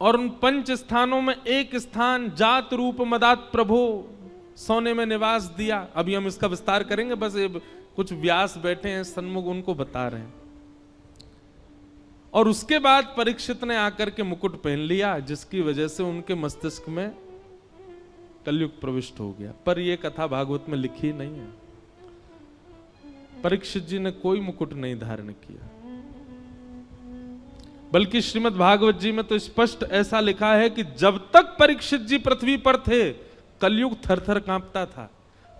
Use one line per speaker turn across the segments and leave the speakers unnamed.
और उन 5 स्थानों में एक स्थान जात रूप मदात प्रभो सोने में निवास दिया। अभी हम इसका विस्तार करेंगे, बस ये कुछ व्यास बैठे हैं सन्मुख, उनको बता रहे हैं। और उसके बाद परीक्षित ने आकर के मुकुट पहन लिया, जिसकी वजह से उनके मस्तिष्क में कलयुग प्रविष्ट हो गया। पर यह कथा भागवत में लिखी नहीं है। परीक्षित जी ने कोई मुकुट नहीं धारण किया, बल्कि श्रीमद् भागवत जी में तो स्पष्ट ऐसा लिखा है कि जब तक परीक्षित जी पृथ्वी पर थे कलयुग थर-थर कांपता था।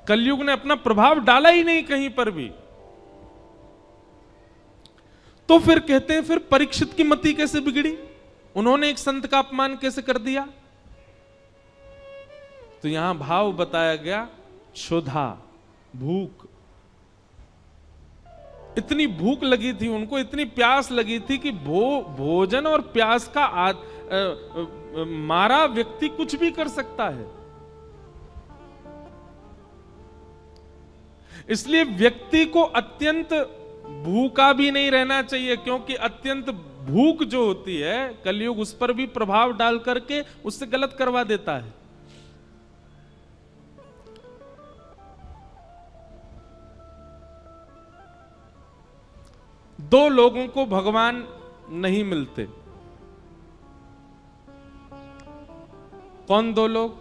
कलयुग ने अपना प्रभाव डाला ही नहीं कहीं पर भी। तो फिर कहते हैं, फिर परीक्षित की मति कैसे बिगड़ी? उन्होंने एक संत का अपमान कैसे कर दिया? तो यहां भाव बताया गया, क्षुधा, भूख। इतनी भूख लगी थी उनको, इतनी प्यास लगी थी कि भोजन और प्यास का मारा व्यक्ति कुछ भी कर सकता है। इसलिए व्यक्ति को अत्यंत भूखा भी नहीं रहना चाहिए, क्योंकि अत्यंत भूख जो होती है कलयुग उस पर भी प्रभाव डाल करके उससे गलत करवा देता है। दो लोगों को भगवान नहीं मिलते। कौन दो लोग?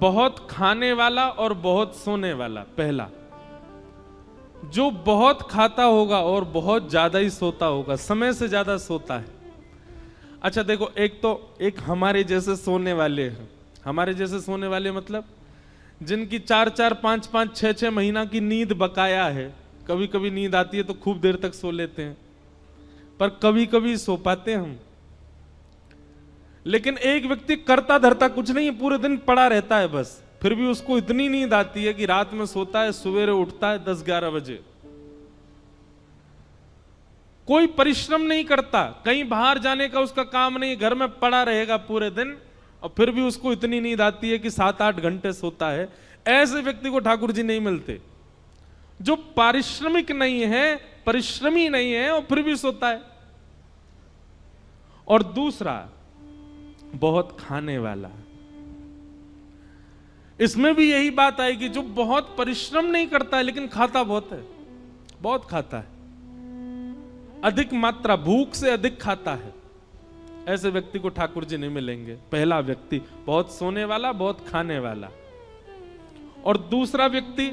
बहुत खाने वाला और बहुत सोने वाला। पहला, जो बहुत खाता होगा और बहुत ज्यादा ही सोता होगा, समय से ज्यादा सोता है। अच्छा देखो, एक हमारे जैसे सोने वाले हैं। हमारे जैसे सोने वाले मतलब जिनकी 4-4, 5-5, 6-6 महीना की नींद बकाया है। कभी कभी नींद आती है तो खूब देर तक सो लेते हैं, पर कभी कभी सो पाते हैं हम। लेकिन एक व्यक्ति करता धरता कुछ नहीं, पूरे दिन पड़ा रहता है बस, फिर भी उसको इतनी नींद आती है कि रात में सोता है, सवेरे उठता है 10-11 बजे। कोई परिश्रम नहीं करता, कहीं बाहर जाने का उसका काम नहीं, घर में पड़ा रहेगा पूरे दिन, और फिर भी उसको इतनी नींद आती है कि 7-8 घंटे सोता है। ऐसे व्यक्ति को ठाकुर जी नहीं मिलते, जो पारिश्रमिक नहीं है, परिश्रमी नहीं है और फिर भी सोता है। और दूसरा, बहुत खाने वाला। इसमें भी यही बात आएगी, जो बहुत परिश्रम नहीं करता है लेकिन खाता बहुत है, बहुत खाता है, अधिक मात्रा, भूख से अधिक खाता है। ऐसे व्यक्ति को ठाकुर जी नहीं मिलेंगे। पहला व्यक्ति बहुत सोने वाला, बहुत खाने वाला। और दूसरा व्यक्ति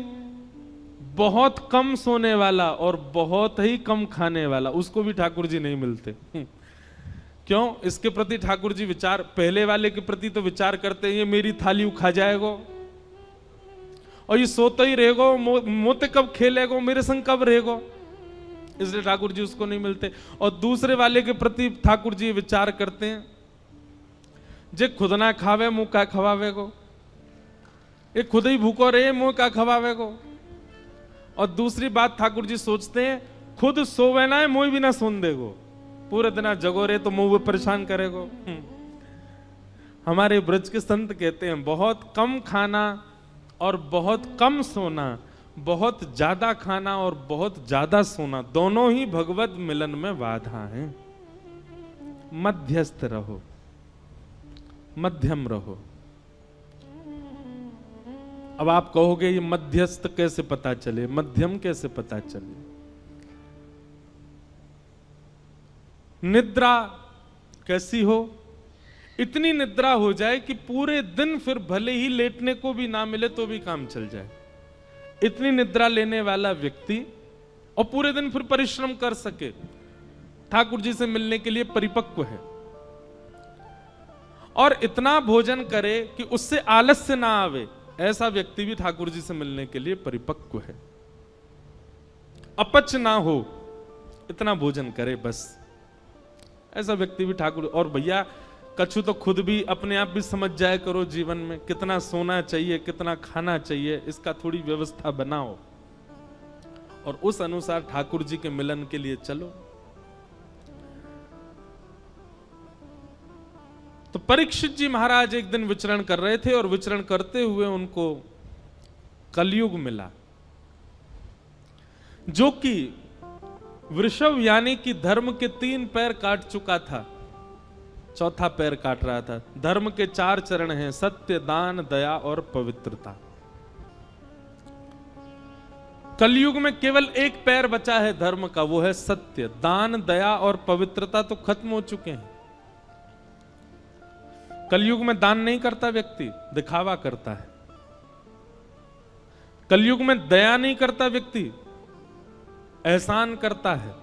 बहुत कम सोने वाला और बहुत ही कम खाने वाला, उसको भी ठाकुर जी नहीं मिलते। क्यों? इसके प्रति ठाकुर जी विचार, पहले वाले के प्रति तो विचार करते हैं, ये मेरी थाली उखा जाएगा और ये सोता ही रहेगा, मोते कब खेलेगा, मेरे संग कब रहेगा, इसलिए ठाकुर जी उसको नहीं मिलते। और दूसरे वाले के प्रति ठाकुर जी विचार करते हैं, जे खुद ना खावे मुंह का खवावेगो, ये खुद ही भूखो रहे मुंह का खवावेगो। और दूसरी बात ठाकुर जी सोचते हैं, खुद सोवे ना है मुंह भी ना सुन देगो, पूरे दिन जगो रहे तो मुंह परेशान करेगो। हमारे ब्रज के संत कहते हैं, बहुत कम खाना और बहुत कम सोना, बहुत ज्यादा खाना और बहुत ज्यादा सोना, दोनों ही भगवत मिलन में बाधा हैं। मध्यस्थ रहो, मध्यम रहो। अब आप कहोगे ये मध्यस्थ कैसे पता चले, मध्यम कैसे पता चले? निद्रा कैसी हो? इतनी निद्रा हो जाए कि पूरे दिन फिर भले ही लेटने को भी ना मिले तो भी काम चल जाए। इतनी निद्रा लेने वाला व्यक्ति और पूरे दिन फिर परिश्रम कर सके, ठाकुर जी से मिलने के लिए परिपक्व है। और इतना भोजन करे कि उससे आलस्य ना आवे, ऐसा व्यक्ति भी ठाकुर जी से मिलने के लिए परिपक्व है। अपच ना हो, इतना भोजन करे बस, ऐसा व्यक्ति भी ठाकुर। और भैया कछु तो खुद भी अपने आप भी समझ जाए करो, जीवन में कितना सोना चाहिए, कितना खाना चाहिए, इसका थोड़ी व्यवस्था बनाओ और उस अनुसार ठाकुर जी के मिलन के लिए चलो। तो परीक्षित जी महाराज एक दिन विचरण कर रहे थे और विचरण करते हुए उनको कलयुग मिला, जो कि वृषभ यानी कि धर्म के 3 पैर काट चुका था, चौथा पैर काट रहा था। धर्म के 4 चरण हैं, सत्य, दान, दया और पवित्रता। कलयुग में केवल 1 पैर बचा है धर्म का, वो है सत्य। दान, दया और पवित्रता तो खत्म हो चुके हैं। कलयुग में दान नहीं करता व्यक्ति, दिखावा करता है। कलयुग में दया नहीं करता व्यक्ति, एहसान करता है।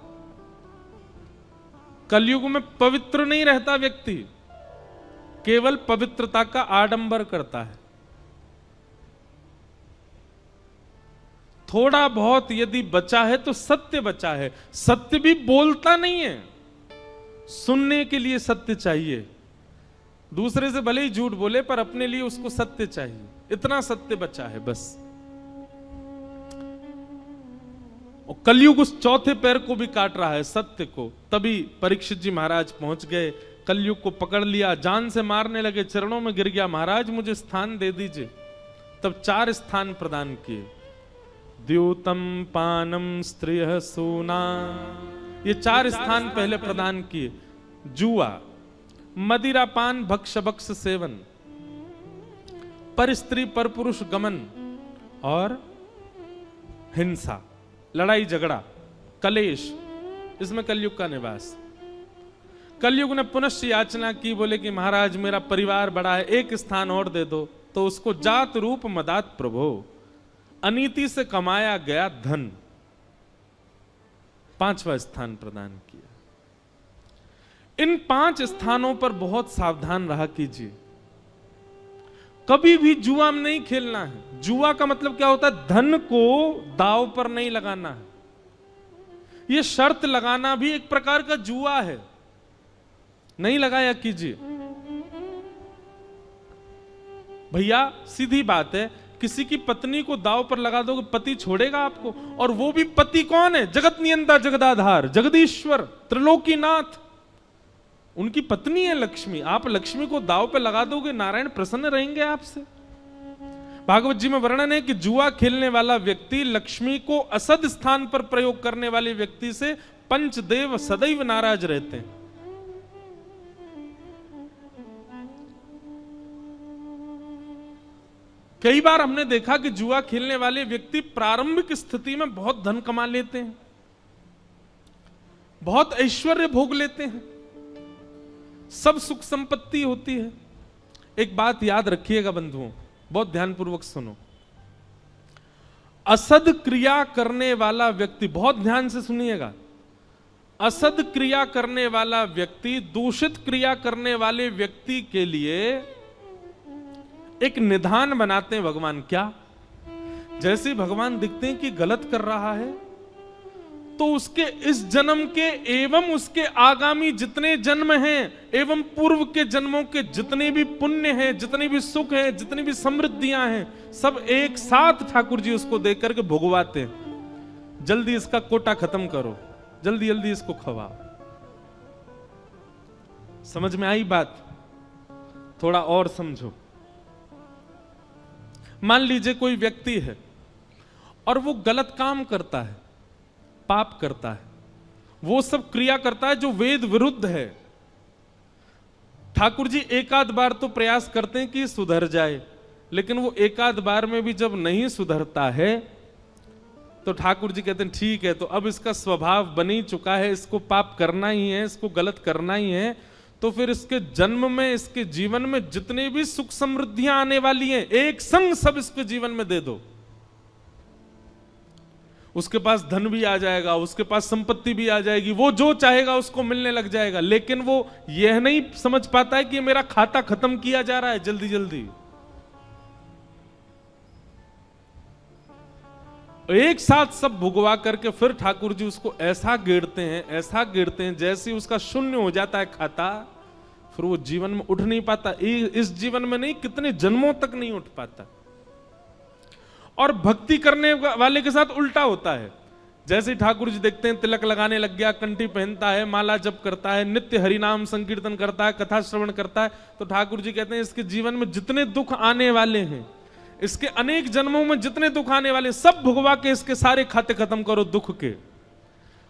कलयुग में पवित्र नहीं रहता व्यक्ति, केवल पवित्रता का आडंबर करता है। थोड़ा बहुत यदि बचा है तो सत्य बचा है। सत्य भी बोलता नहीं है, सुनने के लिए सत्य चाहिए। दूसरे से भले ही झूठ बोले पर अपने लिए उसको सत्य चाहिए, इतना सत्य बचा है बस। और कलयुग उस चौथे पैर को भी काट रहा है, सत्य को। तभी परीक्षित जी महाराज पहुंच गए, कलयुग को पकड़ लिया, जान से मारने लगे, चरणों में गिर गया, महाराज मुझे स्थान दे दीजिए। तब 4 स्थान प्रदान किए, द्यूतम, पानम, स्त्रिय, सूना, ये 4 स्थान पहले प्रदान किए। जुआ, मदिरा पान, भक्ष भक्ष सेवन, पर स्त्री पर पुरुष गमन और हिंसा, लड़ाई झगड़ा, कलेश, इसमें कलयुग का निवास। कलयुग ने पुनश्च याचना की, बोले कि महाराज मेरा परिवार बड़ा है, 1 स्थान और दे दो। तो उसको जात रूप मदात प्रभो, अनीति से कमाया गया धन, 5वां स्थान प्रदान किया। इन 5 स्थानों पर बहुत सावधान रहा कीजिए। कभी भी जुआ में नहीं खेलना है। जुआ का मतलब क्या होता है? धन को दांव पर नहीं लगाना है। यह शर्त लगाना भी एक प्रकार का जुआ है, नहीं लगाया कीजिए। भैया सीधी बात है, किसी की पत्नी को दांव पर लगा दोगे, पति छोड़ेगा आपको? और वो भी पति कौन है? जगत नियंता, जगदाधार, जगदीश्वर, त्रिलोकीनाथ, उनकी पत्नी है लक्ष्मी। आप लक्ष्मी को दांव पे लगा दोगे, नारायण प्रसन्न रहेंगे आपसे। भागवत जी में वर्णन है कि जुआ खेलने वाला व्यक्ति लक्ष्मी को असद स्थान पर प्रयोग करने वाले व्यक्ति से पंचदेव सदैव नाराज रहते हैं। कई बार हमने देखा कि जुआ खेलने वाले व्यक्ति प्रारंभिक स्थिति में बहुत धन कमा लेते हैं, बहुत ऐश्वर्य भोग लेते हैं, सब सुख संपत्ति होती है। एक बात याद रखिएगा बंधुओं, बहुत ध्यानपूर्वक सुनो। असद क्रिया करने वाला व्यक्ति, बहुत ध्यान से सुनिएगा, असद क्रिया करने वाला व्यक्ति दूषित क्रिया करने वाले व्यक्ति के लिए एक निधान बनाते हैं भगवान। क्या? जैसे भगवान दिखते हैं कि गलत कर रहा है, तो उसके इस जन्म के एवं उसके आगामी जितने जन्म हैं एवं पूर्व के जन्मों के जितने भी पुण्य हैं, जितने भी सुख हैं, जितनी भी समृद्धियां हैं, सब एक साथ ठाकुर जी उसको देख करके भुगवाते हैं। जल्दी इसका कोटा खत्म करो, जल्दी जल्दी इसको खवाओ। समझ में आई बात? थोड़ा और समझो। मान लीजिए कोई व्यक्ति है और वो गलत काम करता है, पाप करता है, वो सब क्रिया करता है जो वेद विरुद्ध है। ठाकुर जी एक आध बार तो प्रयास करते हैं कि सुधर जाए, लेकिन वो एक आध बार में भी जब नहीं सुधरता है तो ठाकुर जी कहते हैं ठीक है, तो अब इसका स्वभाव बन ही चुका है, इसको पाप करना ही है, इसको गलत करना ही है, तो फिर इसके जन्म में, इसके जीवन में जितने भी सुख समृद्धियां आने वाली हैं, एक संग सब इसके जीवन में दे दो। उसके पास धन भी आ जाएगा, उसके पास संपत्ति भी आ जाएगी, वो जो चाहेगा उसको मिलने लग जाएगा। लेकिन वो यह नहीं समझ पाता है कि मेरा खाता खत्म किया जा रहा है जल्दी जल्दी। एक साथ सब भुगवा करके फिर ठाकुर जी उसको ऐसा गिरते हैं, ऐसा गिरते हैं, जैसे उसका शून्य हो जाता है खाता, फिर वो जीवन में उठ नहीं पाता। इस जीवन में नहीं, कितने जन्मों तक नहीं उठ पाता। और भक्ति करने वाले के साथ उल्टा होता है। जैसे ठाकुर जी देखते हैं तिलक लगाने लग गया, कंठी पहनता है, माला जप करता है, नित्य हरिनाम संकीर्तन करता है, कथा श्रवण करता है, तो ठाकुर जी कहते हैं इसके जीवन में जितने दुख आने वाले हैं, इसके अनेक जन्मों में जितने दुख आने वाले, सब भुगवा के इसके सारे खाते खत्म करो दुख के।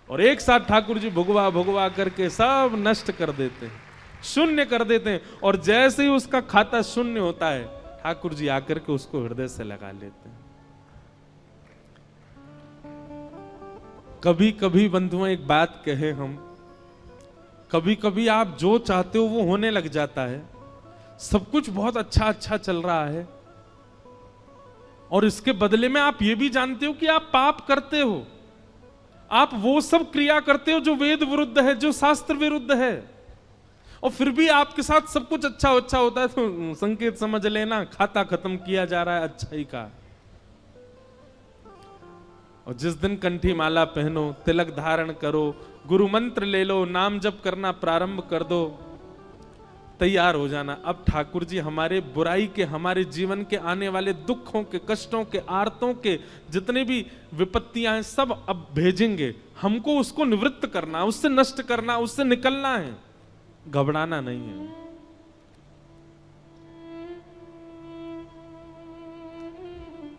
और एक साथ ठाकुर जी भुगवा भुगवा करके सब नष्ट कर देते हैं, शून्य कर देते हैं। और जैसे ही उसका खाता शून्य होता है, ठाकुर जी आकर के उसको हृदय से लगा लेते हैं। कभी कभी बंधुओं एक बात कहे हम, कभी कभी आप जो चाहते हो वो होने लग जाता है, सब कुछ बहुत अच्छा अच्छा चल रहा है, और इसके बदले में आप ये भी जानते हो कि आप पाप करते हो, आप वो सब क्रिया करते हो जो वेद विरुद्ध है, जो शास्त्र विरुद्ध है, और फिर भी आपके साथ सब कुछ अच्छा अच्छा होता है, तो संकेत समझ लेना खाता खत्म किया जा रहा है अच्छाई का। और जिस दिन कंठी माला पहनो, तिलक धारण करो, गुरु मंत्र ले लो, नाम जप करना प्रारंभ कर दो, तैयार हो जाना। अब ठाकुर जी हमारे बुराई के, हमारे जीवन के आने वाले दुखों के, कष्टों के, आर्तों के जितने भी विपत्तियां हैं सब अब भेजेंगे। हमको उसको निवृत्त करना, उससे नष्ट करना, उससे निकलना है, घबराना नहीं है।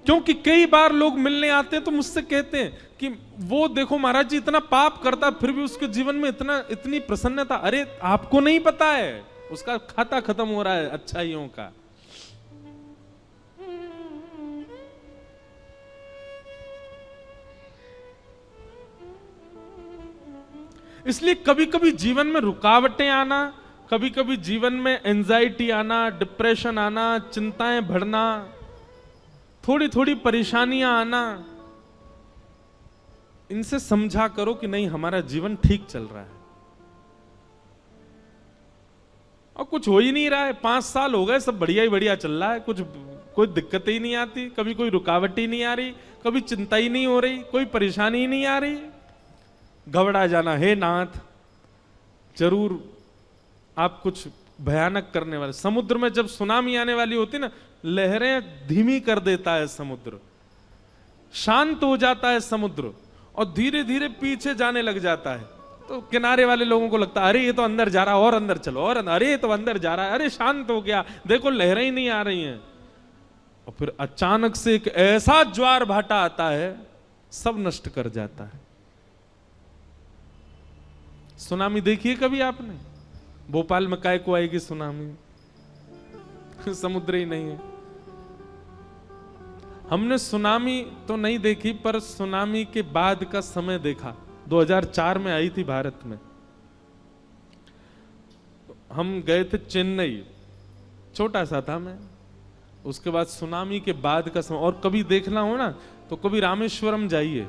क्योंकि कई बार लोग मिलने आते हैं तो मुझसे कहते हैं कि वो देखो महाराज जी इतना पाप करता फिर भी उसके जीवन में इतनी प्रसन्नता। अरे आपको नहीं पता है, उसका खाता खत्म हो रहा है अच्छाइयों का। इसलिए कभी कभी जीवन में रुकावटें आना, कभी कभी जीवन में एंजाइटी आना, डिप्रेशन आना, चिंताएं बढ़ना, थोड़ी थोड़ी परेशानियां आना, इनसे समझा करो कि नहीं हमारा जीवन ठीक चल रहा है और कुछ हो ही नहीं रहा है। 5 साल हो गए, सब बढ़िया ही बढ़िया चल रहा है, कोई दिक्कत ही नहीं आती, कभी कोई रुकावट ही नहीं आ रही, कभी चिंता ही नहीं हो रही, कोई परेशानी ही नहीं आ रही। घबरा जाना, हे नाथ जरूर आप कुछ भयानक करने वाले। समुद्र में जब सुनामी आने वाली होती ना, लहरें धीमी कर देता है समुद्र, शांत हो जाता है समुद्र और धीरे धीरे पीछे जाने लग जाता है। तो किनारे वाले लोगों को लगता है अरे ये तो अंदर जा रहा है, और अंदर चलो, और अरे ये तो अंदर जा रहा है, अरे शांत हो गया, देखो लहरें ही नहीं आ रही हैं। और फिर अचानक से एक ऐसा ज्वार भाटा आता है, सब नष्ट कर जाता है। सुनामी देखी है कभी आपने? भोपाल में काय को आएगी सुनामी, समुद्र ही नहीं है। हमने सुनामी तो नहीं देखी, पर सुनामी के बाद का समय देखा। 2004 में आई थी भारत में, हम गए थे चेन्नई, छोटा सा था मैं। उसके बाद सुनामी के बाद का समय, और कभी देखना हो ना तो कभी रामेश्वरम जाइए,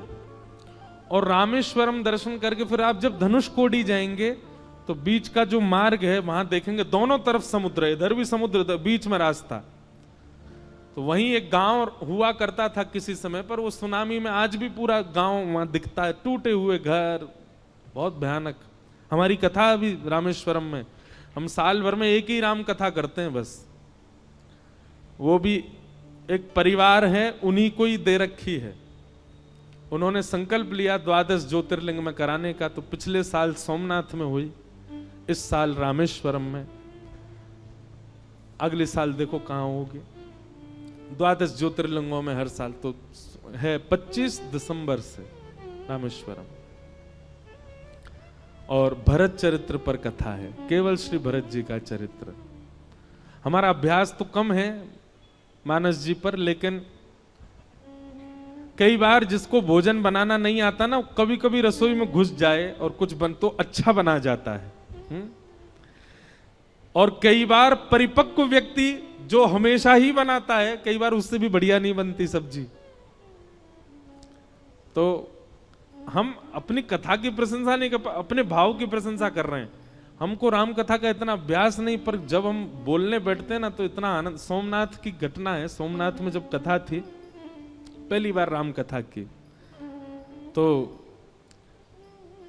और रामेश्वरम दर्शन करके फिर आप जब धनुषकोडी जाएंगे तो बीच का जो मार्ग है वहां देखेंगे दोनों तरफ समुद्र है, इधर भी समुद्र, इधर बीच में रास्ता। तो वहीं एक गांव हुआ करता था किसी समय पर, वो सुनामी में आज भी पूरा गांव वहां दिखता है, टूटे हुए घर, बहुत भयानक। हमारी कथा अभी रामेश्वरम में, हम साल भर में एक ही राम कथा करते हैं बस। वो भी एक परिवार है, उन्हीं को ही दे रखी है। उन्होंने संकल्प लिया 12 ज्योतिर्लिंग में कराने का, तो पिछले साल सोमनाथ में हुई, इस साल रामेश्वरम में, अगले साल देखो कहां होगी। 12 ज्योतिर्लिंगों में हर साल तो है 25 दिसंबर से रामेश्वरम। और भरत चरित्र पर कथा है, केवल श्री भरत जी का चरित्र। हमारा अभ्यास तो कम है मानस जी पर, लेकिन कई बार जिसको भोजन बनाना नहीं आता ना, कभी कभी रसोई में घुस जाए और कुछ बन तो अच्छा बना जाता है। और कई बार परिपक्व व्यक्ति जो हमेशा ही बनाता है, कई बार उससे भी बढ़िया नहीं बनती सब्जी। तो हम अपनी कथा की प्रशंसा नहीं कर, अपने भाव की प्रशंसा कर रहे हैं। हमको राम कथा का इतना अभ्यास नहीं, पर जब हम बोलने बैठते हैं ना तो इतना आनंद। सोमनाथ की घटना है, सोमनाथ में जब कथा थी, पहली बार राम कथा की, तो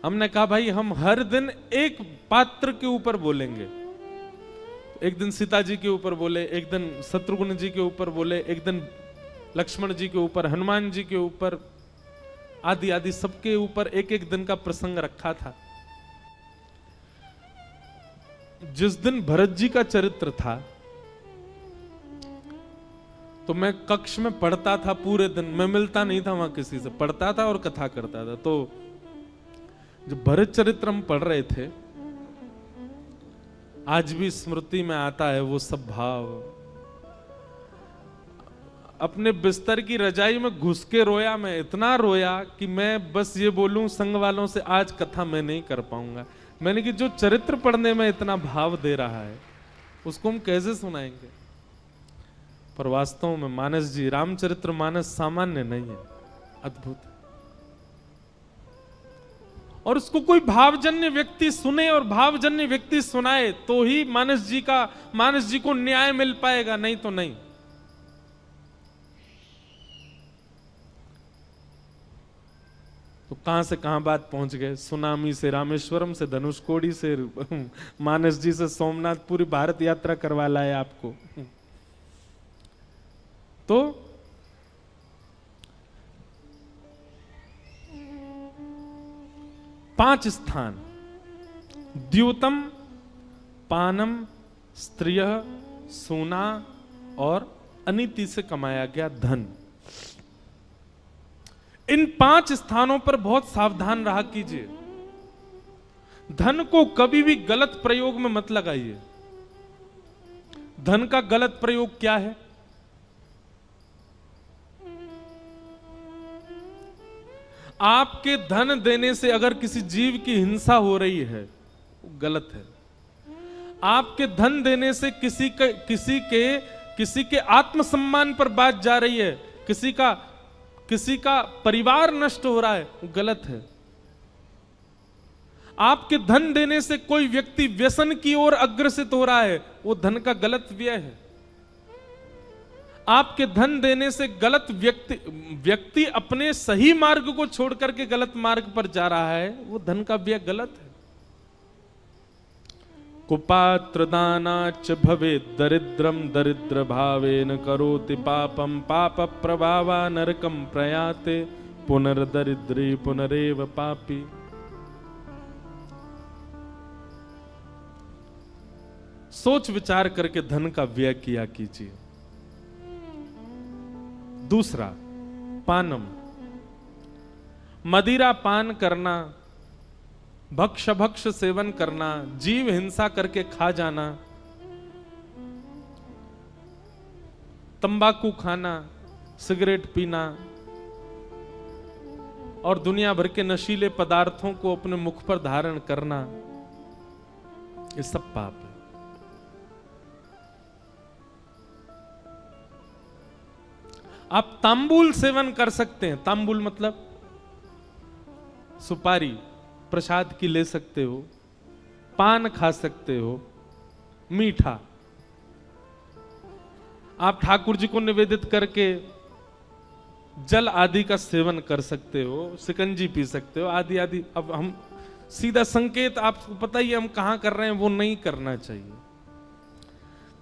हमने कहा भाई हम हर दिन एक पात्र के ऊपर बोलेंगे। एक दिन सीता जी के ऊपर बोले, एक दिन शत्रुघ्न जी के ऊपर बोले, एक दिन लक्ष्मण जी के ऊपर, हनुमान जी के ऊपर, आदि आदि सबके ऊपर एक एक दिन का प्रसंग रखा था। जिस दिन भरत जी का चरित्र था तो मैं कक्ष में पढ़ता था पूरे दिन, मैं मिलता नहीं था वहां किसी से, पढ़ता था और कथा करता था। तो जब भरत चरित्र हम पढ़ रहे थे, आज भी स्मृति में आता है वो सब भाव। अपने बिस्तर की रजाई में घुस के रोया, मैं इतना रोया कि मैं बस ये बोलूं संघ वालों से, आज कथा मैं नहीं कर पाऊंगा। मैंने कि जो चरित्र पढ़ने में इतना भाव दे रहा है उसको हम कैसे सुनाएंगे। पर वास्तव में मानस जी, रामचरित्र मानस सामान्य नहीं है, अद्भुत है। और उसको कोई भावजन्य व्यक्ति सुने और भावजन्य व्यक्ति सुनाए तो ही मानस जी को न्याय मिल पाएगा, नहीं तो नहीं। तो कहां से कहां बात पहुंच गए, सुनामी से रामेश्वरम से धनुषकोडी से मानस जी से सोमनाथ, पूरी भारत यात्रा करवा लाए आपको। तो पांच स्थान, द्यूतम, पानम, स्त्रिय, सोना और अनीति से कमाया गया धन। इन पांच स्थानों पर बहुत सावधान रहा कीजिए। धन को कभी भी गलत प्रयोग में मत लगाइए। धन का गलत प्रयोग क्या है? आपके धन देने से अगर किसी जीव की हिंसा हो रही है, वो गलत है। आपके धन देने से किसी के आत्मसम्मान पर बात जा रही है, किसी का परिवार नष्ट हो रहा है, वो गलत है। आपके धन देने से कोई व्यक्ति व्यसन की ओर अग्रसित हो रहा है, वो धन का गलत व्यय है। आपके धन देने से गलत व्यक्ति अपने सही मार्ग को छोड़ करके गलत मार्ग पर जा रहा है, वो धन का व्यय गलत है। कुपात्र दानाच भवेत् दरिद्रम दरिद्र भावेन करोति पापम पाप प्रभावा नरकम प्रयाते पुनर्दरिद्री पुनरेव पापी। सोच विचार करके धन का व्यय किया कीजिए। दूसरा, पानम, मदिरा पान करना, भक्ष सेवन करना, जीव हिंसा करके खा जाना, तंबाकू खाना, सिगरेट पीना और दुनिया भर के नशीले पदार्थों को अपने मुख पर धारण करना, ये सब पाप है। आप तांबूल सेवन कर सकते हैं। तांबूल मतलब सुपारी प्रसाद की ले सकते हो, पान खा सकते हो, मीठा आप ठाकुर जी को निवेदित करके जल आदि का सेवन कर सकते हो, शिकंजी पी सकते हो, आदि आदि। अब हम सीधा संकेत, आपको पता ही हम कहां कर रहे हैं, वो नहीं करना चाहिए।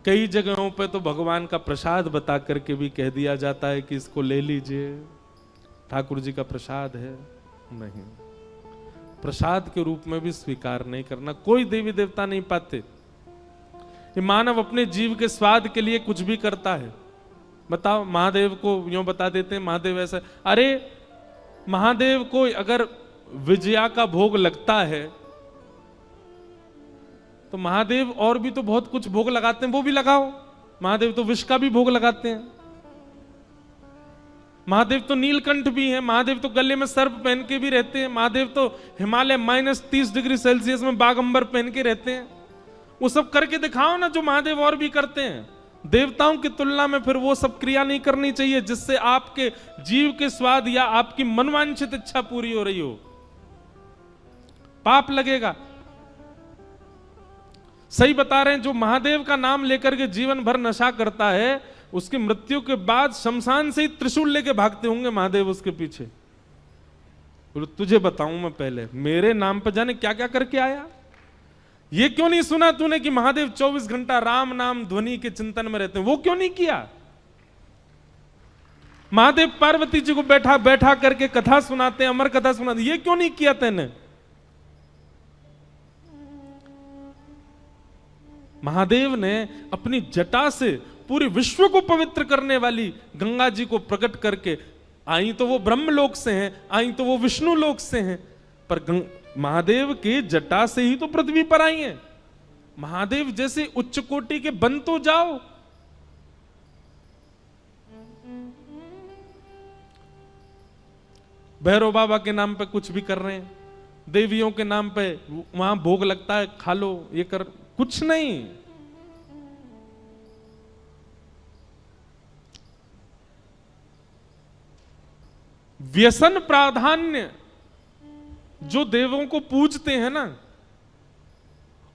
कई जगहों पे तो भगवान का प्रसाद बता करके भी कह दिया जाता है कि इसको ले लीजिए, ठाकुर जी का प्रसाद है। नहीं, प्रसाद के रूप में भी स्वीकार नहीं करना। कोई देवी देवता नहीं पाते। ये मानव अपने जीव के स्वाद के लिए कुछ भी करता है। बताओ, महादेव को यूं बता देते हैं महादेव ऐसा। अरे महादेव को अगर विजया का भोग लगता है तो महादेव और भी तो बहुत कुछ भोग लगाते हैं, वो भी लगाओ। महादेव तो विष का भी भोग लगाते हैं। महादेव तो नीलकंठ भी हैं, महादेव तो गले में सर्प पहन के भी रहते हैं, महादेव तो हिमालय -30 डिग्री सेल्सियस में बागंबर पहन के रहते हैं। वो सब करके दिखाओ ना जो महादेव और भी करते हैं। देवताओं की तुलना में फिर वो सब क्रिया नहीं करनी चाहिए जिससे आपके जीव के स्वाद या आपकी मनवांछित इच्छा पूरी हो रही हो। पाप लगेगा। सही बता रहे हैं, जो महादेव का नाम लेकर के जीवन भर नशा करता है, उसकी मृत्यु के बाद शमशान से ही त्रिशूल लेके भागते होंगे महादेव उसके पीछे। बोलो तुझे बताऊं मैं, पहले मेरे नाम पर जाने क्या क्या करके आया। ये क्यों नहीं सुना तूने कि महादेव 24 घंटा राम नाम ध्वनि के चिंतन में रहते हैं? वो क्यों नहीं किया? महादेव पार्वती जी को बैठा बैठा करके कथा सुनाते हैं, अमर कथा सुनाते, ये क्यों नहीं किया तेने? महादेव ने अपनी जटा से पूरे विश्व को पवित्र करने वाली गंगा जी को प्रकट करके, आई तो वो ब्रह्मलोक से हैं, आई तो वो विष्णु लोक से हैं, पर महादेव के जटा से ही तो पृथ्वी पर आई है। महादेव जैसे उच्च कोटि के बन तो जाओ। भैरव बाबा के नाम पे कुछ भी कर रहे हैं, देवियों के नाम पे वहां भोग लगता है, खा लो, ये कर, कुछ नहीं। व्यसन प्राधान्य जो देवों को पूजते हैं ना,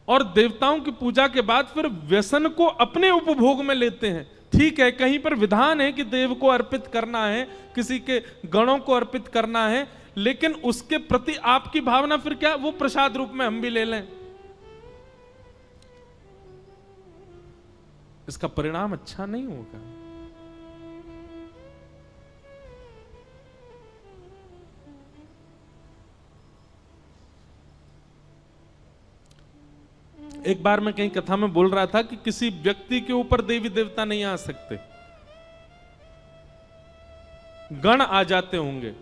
और देवताओं की पूजा के बाद फिर व्यसन को अपने उपभोग में लेते हैं। ठीक है, कहीं पर विधान है कि देव को अर्पित करना है, किसी के गणों को अर्पित करना है, लेकिन उसके प्रति आपकी भावना फिर क्या, वो प्रसाद रूप में हम भी ले लें, इसका परिणाम अच्छा नहीं होगा। एक बार मैं कहीं कथा में बोल रहा था कि किसी व्यक्ति के ऊपर देवी देवता नहीं आ सकते, गण आ जाते होंगे।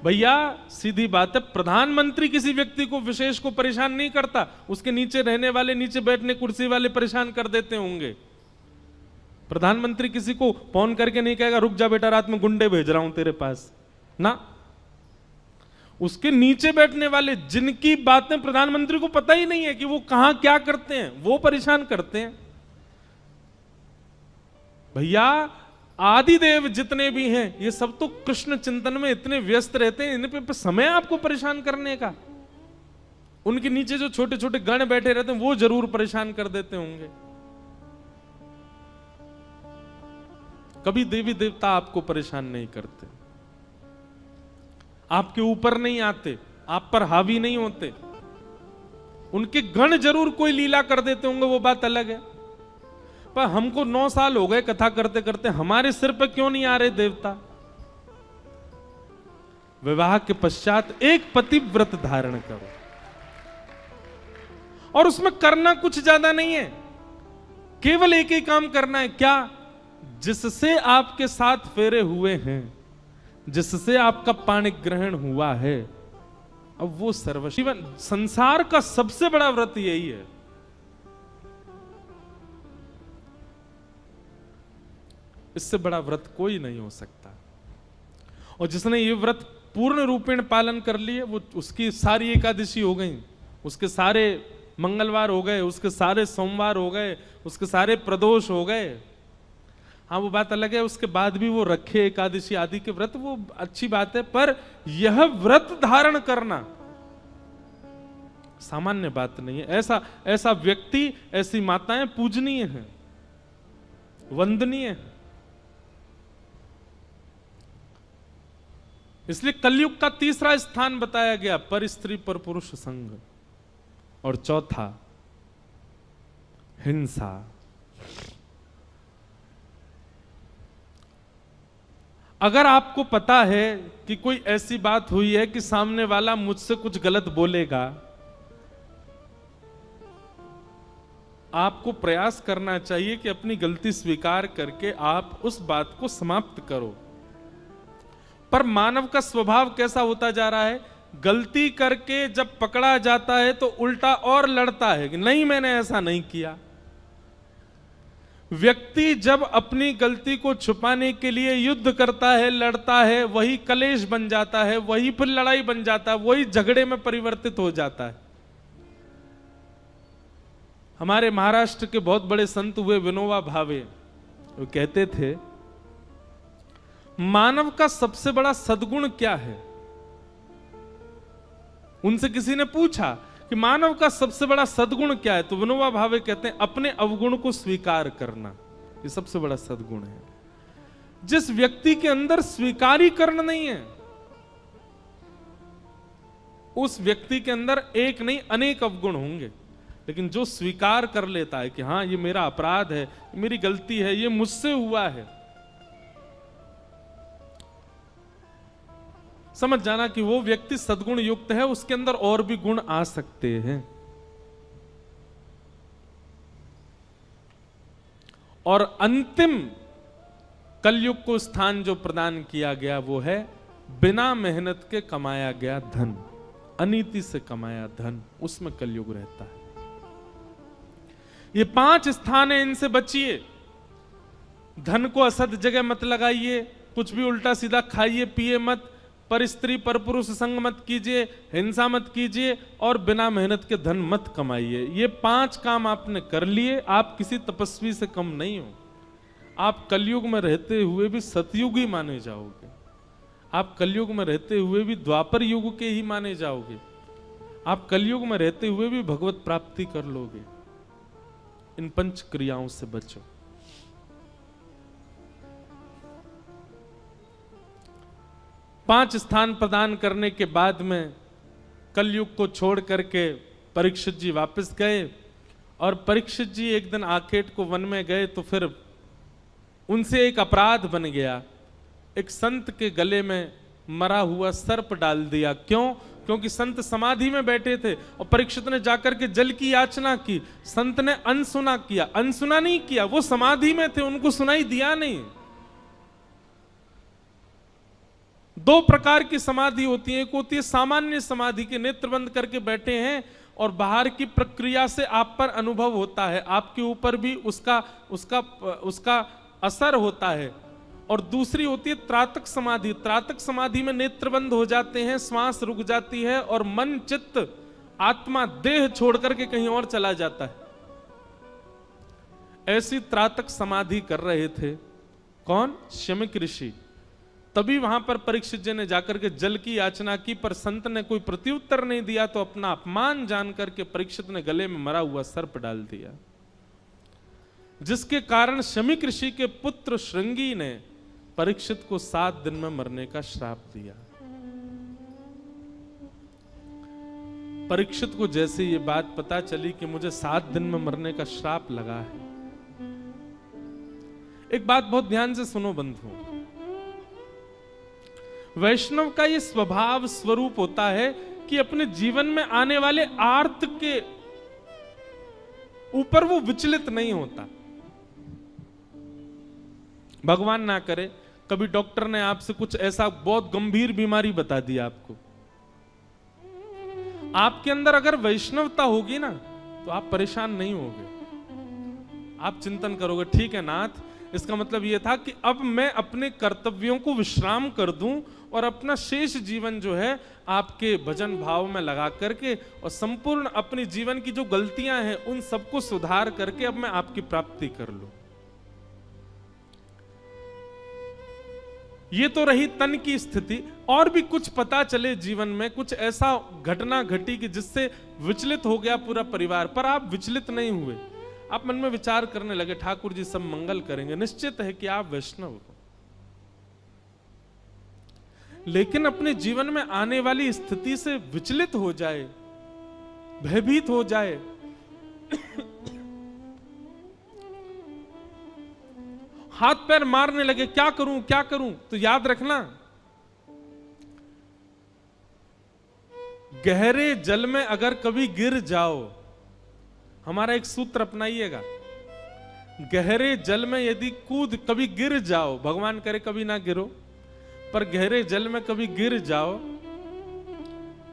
भैया सीधी बात है, प्रधानमंत्री किसी व्यक्ति को विशेष को परेशान नहीं करता, उसके नीचे रहने वाले, नीचे बैठने कुर्सी वाले परेशान कर देते होंगे। प्रधानमंत्री किसी को फोन करके नहीं कहेगा रुक जा बेटा रात में गुंडे भेज रहा हूं तेरे पास ना। उसके नीचे बैठने वाले, जिनकी बातें प्रधानमंत्री को पता ही नहीं है कि वो कहां क्या करते हैं, वो परेशान करते हैं। भैया आदिदेव जितने भी हैं ये सब तो कृष्ण चिंतन में इतने व्यस्त रहते हैं, इन पे समय आपको परेशान करने का। उनके नीचे जो छोटे छोटे गण बैठे रहते हैं वो जरूर परेशान कर देते होंगे। कभी देवी देवता आपको परेशान नहीं करते, आपके ऊपर नहीं आते, आप पर हावी नहीं होते। उनके गण जरूर कोई लीला कर देते होंगे, वो बात अलग है। पर हमको 9 साल हो गए कथा करते करते, हमारे सिर पर क्यों नहीं आ रहे देवता? विवाह के पश्चात एक पतिव्रत धारण करो, और उसमें करना कुछ ज्यादा नहीं है, केवल एक ही काम करना है। क्या? जिससे आपके 7 फेरे हुए हैं, जिससे आपका पाणी ग्रहण हुआ है, अब वो सर्वस्व। संसार का सबसे बड़ा व्रत यही है। इससे बड़ा व्रत कोई नहीं हो सकता। और जिसने ये व्रत पूर्ण रूपेण पालन कर लिए, वो उसकी सारी एकादशी हो गई, उसके सारे मंगलवार हो गए, उसके सारे सोमवार हो गए, उसके सारे प्रदोष हो गए। हाँ वो बात अलग है, उसके बाद भी वो रखे एकादशी आदि के व्रत, वो अच्छी बात है। पर यह व्रत धारण करना सामान्य बात नहीं है। ऐसा व्यक्ति, ऐसी माताएं पूजनीय हैं, वंदनीय है। इसलिए कलयुग का तीसरा स्थान बताया गया पर स्त्री पर पुरुष संग, और चौथा हिंसा। अगर आपको पता है कि कोई ऐसी बात हुई है कि सामने वाला मुझसे कुछ गलत बोलेगा, आपको प्रयास करना चाहिए कि अपनी गलती स्वीकार करके आप उस बात को समाप्त करो। पर मानव का स्वभाव कैसा होता जा रहा है, गलती करके जब पकड़ा जाता है तो उल्टा और लड़ता है कि नहीं मैंने ऐसा नहीं किया। व्यक्ति जब अपनी गलती को छुपाने के लिए युद्ध करता है, लड़ता है, वही कलेश बन जाता है, वही फिर लड़ाई बन जाता है, वही झगड़े में परिवर्तित हो जाता है। हमारे महाराष्ट्र के बहुत बड़े संत हुए विनोबा भावे, वो कहते थे मानव का सबसे बड़ा सद्गुण क्या है। उनसे किसी ने पूछा कि मानव का सबसे बड़ा सद्गुण क्या है, तो विनोबा भावे कहते हैं अपने अवगुण को स्वीकार करना, ये सबसे बड़ा सद्गुण है। जिस व्यक्ति के अंदर स्वीकारीकरण नहीं है, उस व्यक्ति के अंदर एक नहीं अनेक अवगुण होंगे। लेकिन जो स्वीकार कर लेता है कि हाँ ये मेरा अपराध है, मेरी गलती है, ये मुझसे हुआ है, समझ जाना कि वो व्यक्ति सद्गुण युक्त है, उसके अंदर और भी गुण आ सकते हैं। और अंतिम कलयुग को स्थान जो प्रदान किया गया वो है बिना मेहनत के कमाया गया धन। अनीति से कमाया धन, उसमें कलयुग रहता है। ये 5 स्थान है, इनसे बचिए। धन को असद जगह मत लगाइए, कुछ भी उल्टा सीधा खाइए पिए मत, पर स्त्री पर पुरुष संग मत कीजिए, हिंसा मत कीजिए, और बिना मेहनत के धन मत कमाइए। ये 5 काम आपने कर लिए, आप किसी तपस्वी से कम नहीं हो। आप कलयुग में रहते हुए भी सतयुगी माने जाओगे, आप कलयुग में रहते हुए भी द्वापर युग के ही माने जाओगे, आप कलयुग में रहते हुए भी भगवत प्राप्ति कर लोगे। इन 5 क्रियाओं से बचो। पांच स्थान प्रदान करने के बाद में कलयुग को छोड़ करके परीक्षित जी वापस गए, और परीक्षित जी एक दिन आकेट को वन में गए तो फिर उनसे एक अपराध बन गया। एक संत के गले में मरा हुआ सर्प डाल दिया। क्यों? क्योंकि संत समाधि में बैठे थे और परीक्षित ने जाकर के जल की याचना की। संत ने अनसुना किया, अनसुना नहीं किया, वो समाधि में थे, उनको सुनाई दिया नहीं। 2 प्रकार की समाधि होती है। एक होती है सामान्य समाधि के, नेत्र बंद करके बैठे हैं और बाहर की प्रक्रिया से आप पर अनुभव होता है, आपके ऊपर भी उसका असर होता है। और दूसरी होती है त्राटक समाधि। त्राटक समाधि में नेत्र बंद हो जाते हैं, श्वास रुक जाती है और मन चित्त आत्मा देह छोड़ करके कहीं और चला जाता है। ऐसी त्राटक समाधि कर रहे थे कौन? शमीक ऋषि। तभी वहां पर परीक्षित जी ने जाकर के जल की याचना की, पर संत ने कोई प्रत्युत्तर नहीं दिया, तो अपना अपमान जान करके परीक्षित ने गले में मरा हुआ सर्प डाल दिया, जिसके कारण शमीक ऋषि के पुत्र श्रृंगी ने परीक्षित को 7 दिन में मरने का श्राप दिया। परीक्षित को जैसे ये बात पता चली कि मुझे 7 दिन में मरने का श्राप लगा है, एक बात बहुत ध्यान से सुनो बंधुओं, वैष्णव का ये स्वभाव स्वरूप होता है कि अपने जीवन में आने वाले आर्त के ऊपर वो विचलित नहीं होता। भगवान ना करे कभी डॉक्टर ने आपसे कुछ ऐसा बहुत गंभीर बीमारी बता दी आपको, आपके अंदर अगर वैष्णवता होगी ना तो आप परेशान नहीं होगे। आप चिंतन करोगे, ठीक है नाथ, इसका मतलब यह था कि अब मैं अपने कर्तव्यों को विश्राम कर दूं और अपना शेष जीवन जो है आपके भजन भाव में लगा करके और संपूर्ण अपने जीवन की जो गलतियां हैं उन सबको सुधार करके अब मैं आपकी प्राप्ति कर लूं। ये तो रही तन की स्थिति। और भी कुछ पता चले जीवन में, कुछ ऐसा घटना घटी कि जिससे विचलित हो गया पूरा परिवार, पर आप विचलित नहीं हुए। आप मन में विचार करने लगे ठाकुर जी सब मंगल करेंगे, निश्चित है कि आप वैष्णव हो। लेकिन अपने जीवन में आने वाली स्थिति से विचलित हो जाए, भयभीत हो जाए, हाथ पैर मारने लगे, क्या करूं क्या करूं, तो याद रखना गहरे जल में अगर कभी गिर जाओ, हमारा एक सूत्र अपनाइएगा, गहरे जल में यदि कूद कभी गिर जाओ, भगवान करे कभी ना गिरो, पर गहरे जल में कभी गिर जाओ,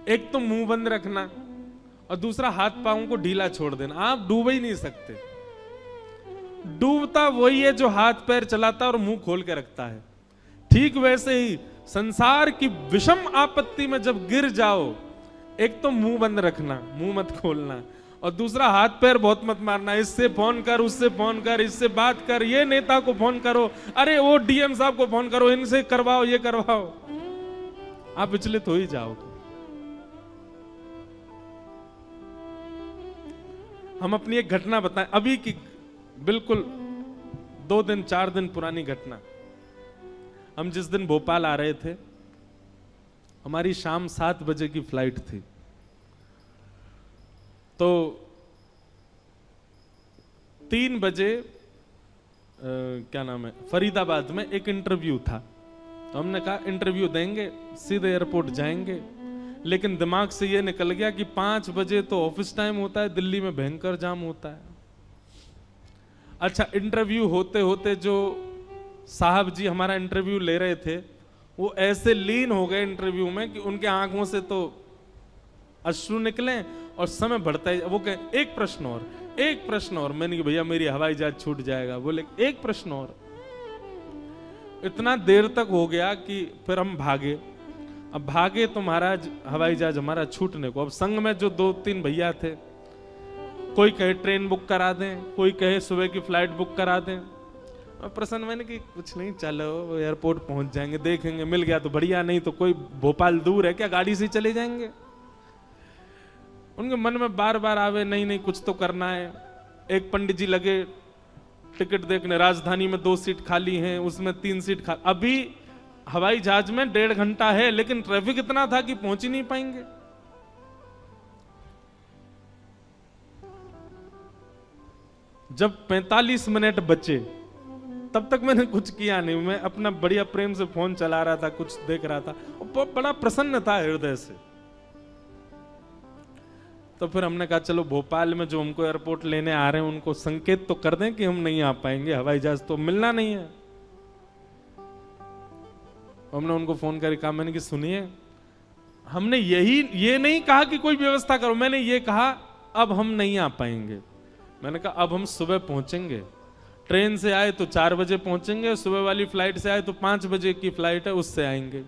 एक तो मुंह बंद रखना और दूसरा हाथ पांव को ढीला छोड़ देना। आप डूब ही नहीं सकते। डूबता वही है जो हाथ पैर चलाता और मुंह खोल के रखता है। ठीक वैसे ही संसार की विषम आपत्ति में जब गिर जाओ, एक तो मुंह बंद रखना, मुंह मत खोलना, और दूसरा हाथ पैर बहुत मत मारना। इससे फोन कर, उससे फोन कर, इससे बात कर, ये नेता को फोन करो, अरे वो डीएम साहब को फोन करो, इनसे करवाओ, ये करवाओ। आप विचलित हो ही जाओगे। हम अपनी एक घटना बताएं, अभी की बिल्कुल 2 दिन 4 दिन पुरानी घटना। हम जिस दिन भोपाल आ रहे थे, हमारी शाम 7 बजे की फ्लाइट थी, तो 3 बजे क्या नाम है, फरीदाबाद में एक इंटरव्यू था। तो हमने कहा इंटरव्यू देंगे, सीधे एयरपोर्ट जाएंगे, लेकिन दिमाग से ये निकल गया कि 5 बजे तो ऑफिस टाइम होता है, दिल्ली में भयंकर जाम होता है। अच्छा, इंटरव्यू होते होते जो साहब जी हमारा इंटरव्यू ले रहे थे, वो ऐसे लीन हो गए इंटरव्यू में कि उनके आंखों से तो अश्रु निकले और समय बढ़ता है। वो कहे एक प्रश्न और, एक प्रश्न और। मैंने कहा भैया मेरी हवाई जहाज छूट जाएगा। बोले एक प्रश्न और। इतना देर तक हो गया कि फिर हम भागे। अब भागे तो महाराज हवाई जहाज हमारा छूटने को। अब संग में जो 2-3 भैया थे, कोई कहे ट्रेन बुक करा दें, कोई कहे सुबह की फ्लाइट बुक करा दें। और प्रसन्न मैंने कि कुछ नहीं, चलो एयरपोर्ट पहुंच जाएंगे, देखेंगे, मिल गया तो बढ़िया, नहीं तो कोई भोपाल दूर है क्या, गाड़ी से चले जाएंगे। उनके मन में बार बार आवे नहीं नहीं कुछ तो करना है। एक पंडित जी लगे टिकट देखने, राजधानी में 2 सीट खाली हैं, उसमें 3 सीट खाली। अभी हवाई जहाज में 1.5 घंटा है, लेकिन ट्रैफिक इतना था कि पहुंच ही नहीं पाएंगे। जब 45 मिनट बचे तब तक मैंने कुछ किया नहीं। मैं अपना बढ़िया प्रेम से फोन चला रहा था, कुछ देख रहा था, और बड़ा प्रसन्न था हृदय से। तो फिर हमने कहा चलो भोपाल में जो हमको एयरपोर्ट लेने आ रहे हैं उनको संकेत तो कर दें कि हम नहीं आ पाएंगे, हवाई जहाज तो मिलना नहीं है। हमने उनको फोन करके कहा, मैंने कि सुनिए, हमने ये नहीं कहा कि कोई व्यवस्था करो, मैंने ये कहा अब हम नहीं आ पाएंगे। मैंने कहा अब हम सुबह पहुंचेंगे, ट्रेन से आए तो 4 बजे पहुंचेंगे, सुबह वाली फ्लाइट से आए तो 5 बजे की फ्लाइट है उससे आएंगे,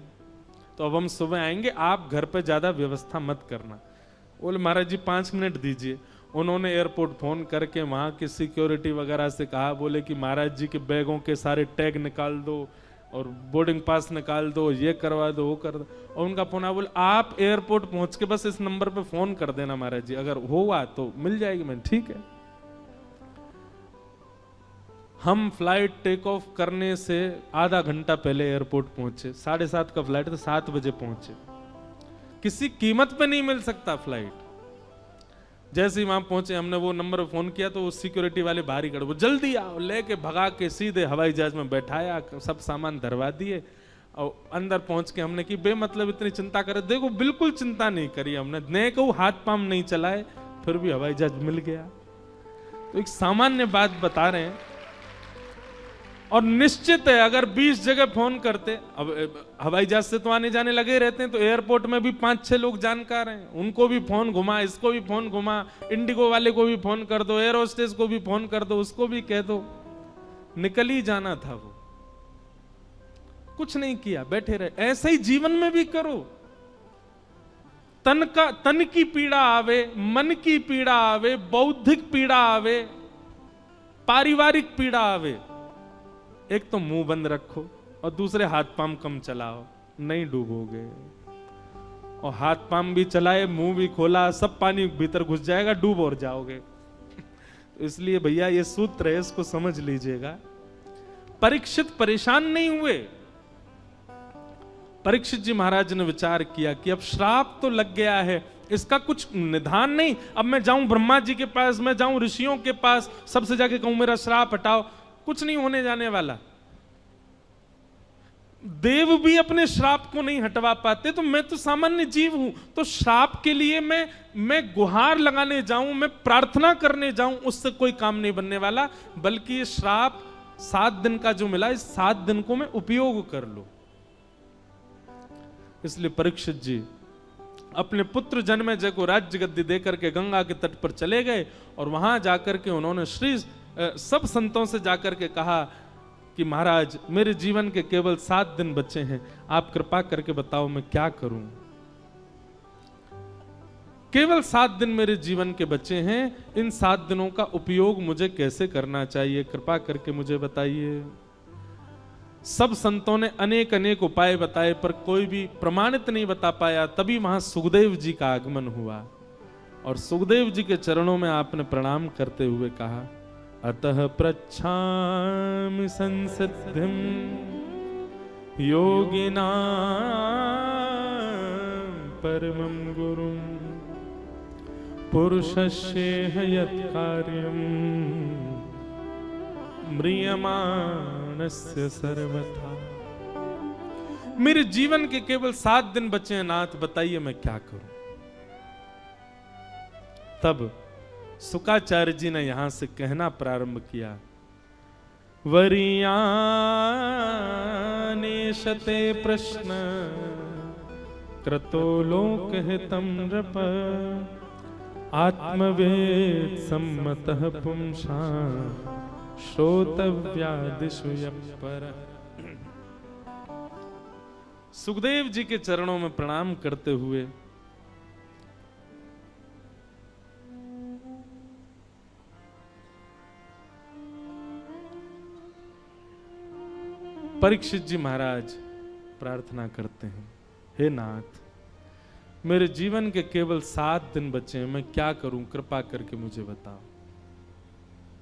तो अब हम सुबह आएंगे, आप घर पे ज्यादा व्यवस्था मत करना। बोले महाराज जी 5 मिनट दीजिए। उन्होंने एयरपोर्ट फोन करके वहां की सिक्योरिटी वगैरह से कहा, बोले कि महाराज जी के बैगों के सारे टैग निकाल दो और बोर्डिंग पास निकाल दो, ये करवा दो, वो कर दो। और उनका फोन आया, बोले आप एयरपोर्ट पहुंच के बस इस नंबर पे फोन कर देना महाराज जी, अगर हुआ तो मिल जाएगी। मैं ठीक है। हम फ्लाइट टेक ऑफ करने से आधा घंटा पहले एयरपोर्ट पहुंचे। 7:30 का फ्लाइट था, 7 बजे पहुंचे। किसी कीमत पे नहीं मिल सकता फ्लाइट। जैसे ही वहां पहुंचे हमने वो नंबर फोन किया तो वो सिक्योरिटी वाले बाहर ही खड़े, वो जल्दी आओ, लेके भगा के सीधे हवाई जहाज में बैठाया, सब सामान धरवा दिए और अंदर पहुंच के हमने की बेमतलब इतनी चिंता करे। देखो बिल्कुल चिंता नहीं करी हमने, ने को हाथ पांव नहीं चलाए, फिर भी हवाई जहाज मिल गया। तो एक सामान्य बात बता रहे हैं। और निश्चित है अगर 20 जगह फोन करते, अब हवाई जहाज से तो आने जाने लगे रहते हैं, तो एयरपोर्ट में भी 5-6 लोग जानकार हैं, उनको भी फोन घुमा, इसको भी फोन घुमा, इंडिगो वाले को भी फोन कर दो, एयर होस्टेस को भी फोन कर दो, उसको भी कह दो, निकल ही जाना था। वो कुछ नहीं किया, बैठे रहे। ऐसे ही जीवन में भी करो। तन की पीड़ा आवे, मन की पीड़ा आवे, बौद्धिक पीड़ा आवे, पारिवारिक पीड़ा आवे, एक तो मुंह बंद रखो और दूसरे हाथ पांव कम चलाओ, नहीं डूबोगे। और हाथ पांव भी चलाए, मुंह भी खोला, सब पानी भीतर घुस जाएगा, डूब और जाओगे। तो इसलिए भैया ये सूत्र है, इसको समझ लीजिएगा। परीक्षित परेशान नहीं हुए। परीक्षित जी महाराज ने विचार किया कि अब श्राप तो लग गया है, इसका कुछ निदान नहीं। अब मैं जाऊं ब्रह्मा जी के पास, मैं जाऊं ऋषियों के पास, सबसे जाके कहूं मेरा श्राप हटाओ, कुछ नहीं होने जाने वाला। देव भी अपने श्राप को नहीं हटवा पाते, तो मैं तो सामान्य जीव हूं, तो श्राप के लिए मैं गुहार लगाने जाऊं, मैं प्रार्थना करने जाऊं, उससे कोई काम नहीं बनने वाला। बल्कि ये श्राप 7 दिन का जो मिला, इस 7 दिन को मैं उपयोग कर लूं। इसलिए परीक्षित जी अपने पुत्र जन्मेजय को राज्य गद्दी देकर के गंगा के तट पर चले गए और वहां जाकर के उन्होंने सब संतों से जाकर के कहा कि महाराज मेरे जीवन के केवल 7 दिन बचे हैं, आप कृपा करके बताओ मैं क्या करूं। केवल 7 दिन मेरे जीवन के बचे हैं, इन 7 दिनों का उपयोग मुझे कैसे करना चाहिए, कृपा करके मुझे बताइए। सब संतों ने अनेक अनेक उपाय बताए, पर कोई भी प्रमाणित नहीं बता पाया। तभी वहां सुखदेव जी का आगमन हुआ और सुखदेव जी के चरणों में आपने प्रणाम करते हुए कहा, अतः पृच्छामि संसिद्धिं योगिनां परमं गुरुं पुरुषस्येह यत् कार्यं म्रियमाणस्य सर्वथा। मेरे जीवन के केवल 7 दिन बचे हैं नाथ, बताइए मैं क्या करूं। तब शुकाचार्य जी ने यहां से कहना प्रारंभ किया, वरीयानेशते प्रश्न क्रतो लोकहितं नृप आत्मवेद सम्मतः पुंसां श्रोतव्यादिषु यः परः। सुखदेव जी के चरणों में प्रणाम करते हुए परीक्षित जी महाराज प्रार्थना करते हैं, हे नाथ, मेरे जीवन के केवल 7 दिन बचे हैं, मैं क्या करूं, कृपा करके मुझे बताओ।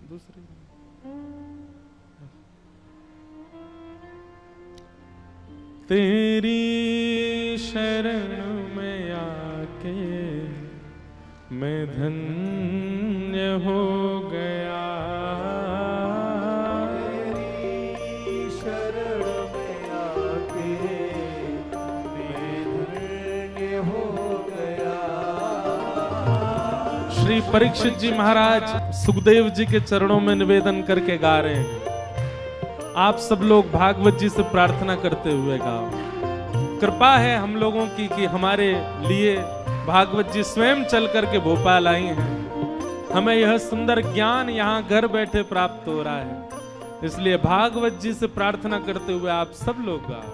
दूसरी तेरी शरण में आके मैं धन्य हो गया, श्री परीक्षित जी महाराज सुखदेव जी के चरणों में निवेदन करके गा रहे हैं। आप सब लोग भागवत जी से प्रार्थना करते हुए गाओ। कृपा है हम लोगों की कि हमारे लिए भागवत जी स्वयं चल करके भोपाल आई हैं। हमें यह सुंदर ज्ञान यहाँ घर बैठे प्राप्त हो रहा है, इसलिए भागवत जी से प्रार्थना करते हुए आप सब लोग गाओ।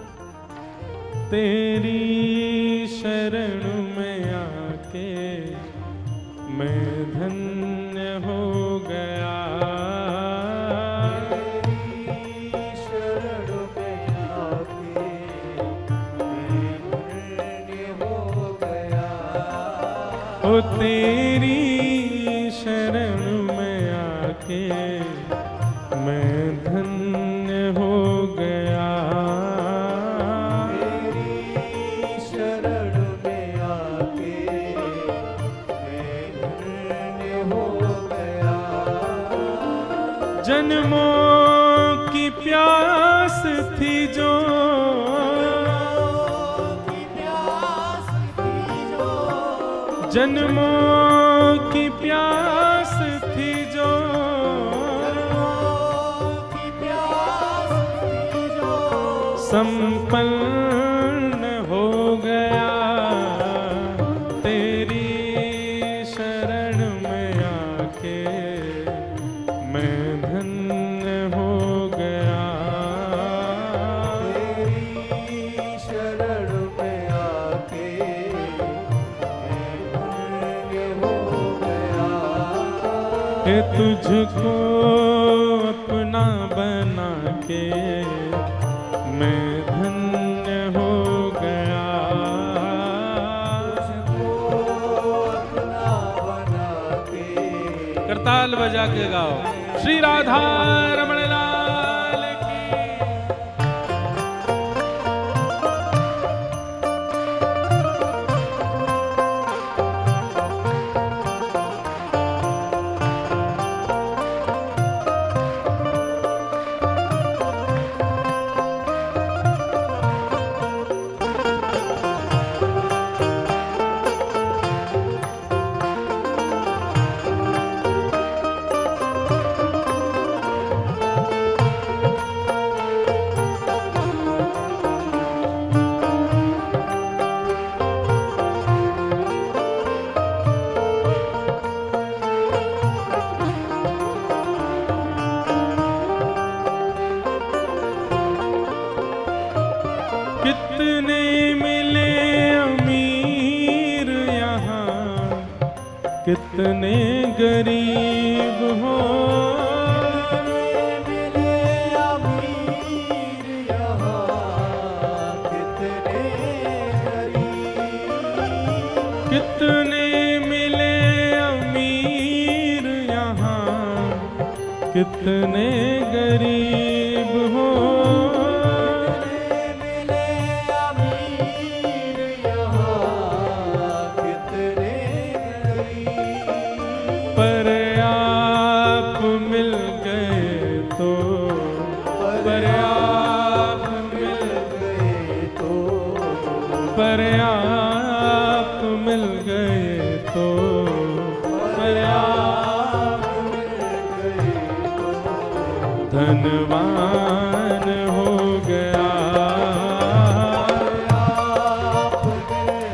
तेरी शरण में आके मैं धन्य हो गया, तेरी शरण में आके मैं धन्य हो गया, ओ तेरी शरण में आके मैं धन्य हो गया, जन्मों की प्यास थी जो, जन्मों की प्यास थी जो, संपन्न हो गया, तेरी शरण में आके मैं धन्य हो गया, तेरी शरण में आके मैं धन्य हो गया, हे तुझको अपना बना के मैं धन्य हो गया, तुझको अपना बना के। करताल बजा के गाओ, श्री राधा रमण लाल की। कितने मिले अमीर यहाँ, कितने गरीब हो, मिले अमीर यहाँ, कितने गरीब, कितने मिले अमीर यहाँ, कितने गरीब हो, पर आप मिल गए तो, पर आप मिल गए तो, पर आप मिल गए तो, पर आप मिल गए तो धनवान हो गया, आप मिल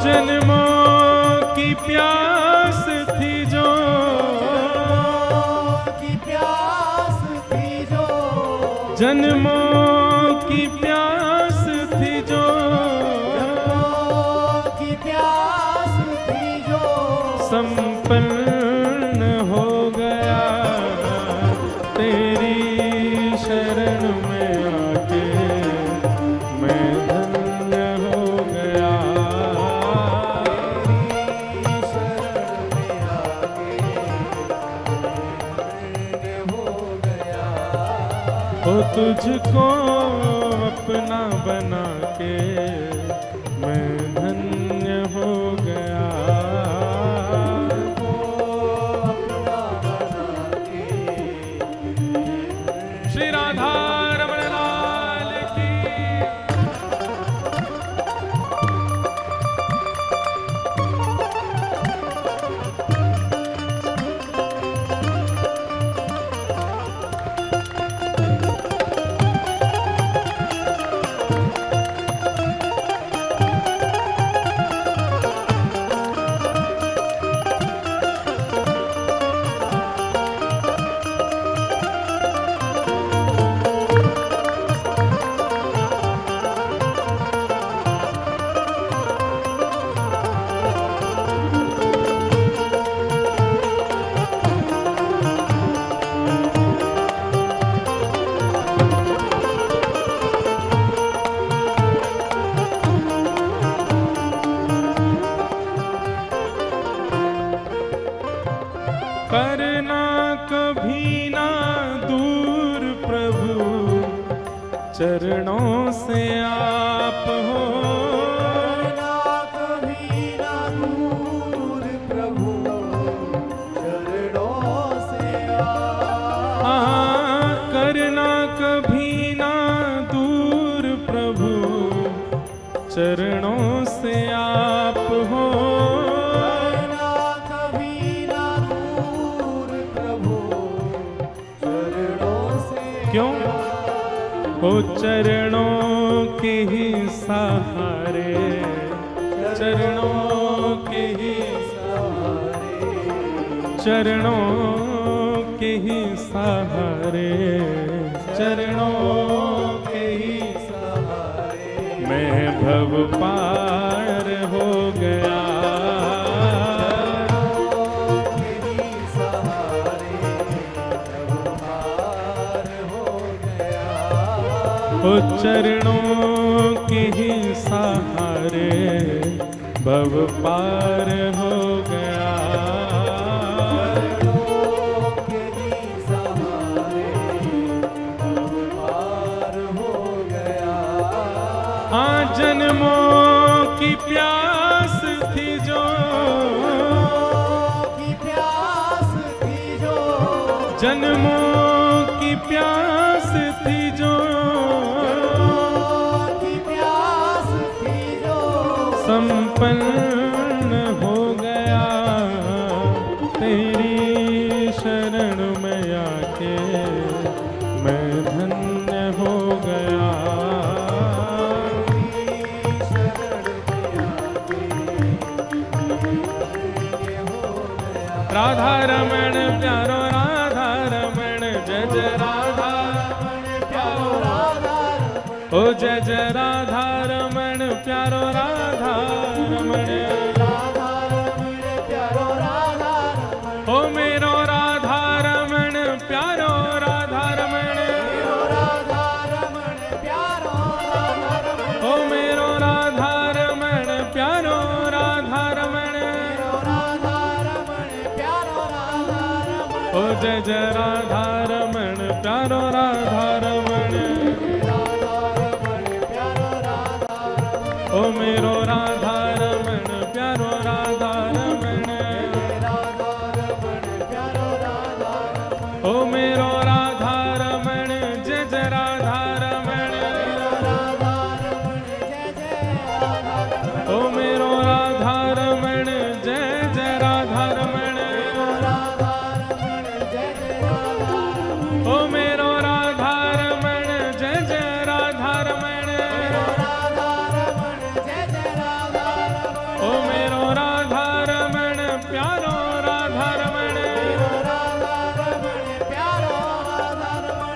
जन्मों की प्यास थी जो, जन्मों की प्यास थी जो, संपन्न हो गया तेरी शरण में आके मैं धन्य हो गया। ओ तुझको अपना बना के मैं धन्य हो गया। श्री राधा रमण लाल की। करना कभी ना दूर प्रभु चरणों से आप हो।
करना कभी ना दूर प्रभु चरणों से आप।
करना कभी ना दूर प्रभु चरणों से आप हो। क्यों? ओ चरणों के ही सहारे, चरणों के ही सहारे, चरणों के ही सहारे, चरणों के ही सहारे मैं भव पार हो गया। ओ चरणों के ही सहारे भव पार हो गया। हाँ जन्मों की प्यास थी जो, जन्मों की प्यास थी जो, संपन्न हो गया तेरी शरण में आके मैं धन्य हो गया। राधा रमण प्यारो राधा रमण जय जय राधा प्यारो राधा। ओ जय जय राधा रमण प्यारो राधा रमण। ओ मेरो राधा रमण प्यारो राधा रमण। ओ मेरो राधा रमण प्यारो राधा रमण। ओ जय जय राधा रमण प्यारो राधा रमण। ओ मेरो राधा रमण प्यारो राधा रमण। ओ मेरो राधा रमण जय जय राधा रमण। ओ मेरो राधा रमण जय जय राधा रमण। ओ मेरो राधा रमण जय जय राधा रमण।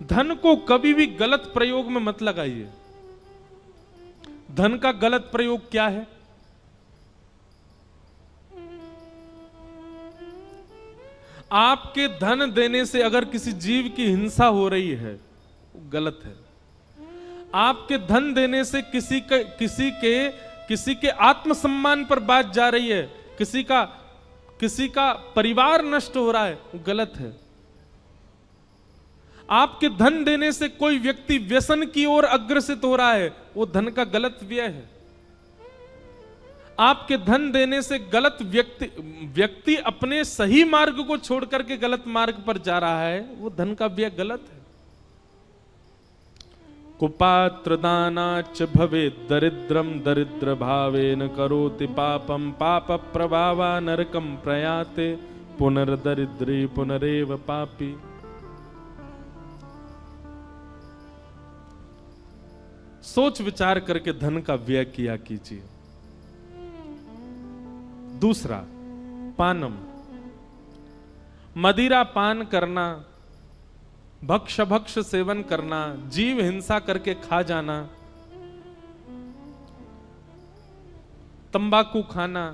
धन को कभी भी गलत प्रयोग में मत लगाइए। धन का गलत प्रयोग क्या है? आपके धन देने से अगर किसी जीव की हिंसा हो रही है, वो गलत है। आपके धन देने से किसी के आत्मसम्मान पर बात जा रही है, किसी का परिवार नष्ट हो रहा है, वो गलत है। आपके धन देने से कोई व्यक्ति व्यसन की ओर अग्रसित हो रहा है, वो धन का गलत व्यय है। आपके धन देने से गलत व्यक्ति अपने सही मार्ग को छोड़ करके गलत मार्ग पर जा रहा है, वो धन का व्यय गलत है। कुपात्र दानाच भवे दरिद्रम दरिद्र भावेन करोति पापम पाप प्रभावा नरकम प्रयाते पुनर्दरिद्री पुनरेव पापी। सोच विचार करके धन का व्यय किया कीजिए। दूसरा, पानम, मदिरा पान करना, भक्ष सेवन करना, जीव हिंसा करके खा जाना, तंबाकू खाना,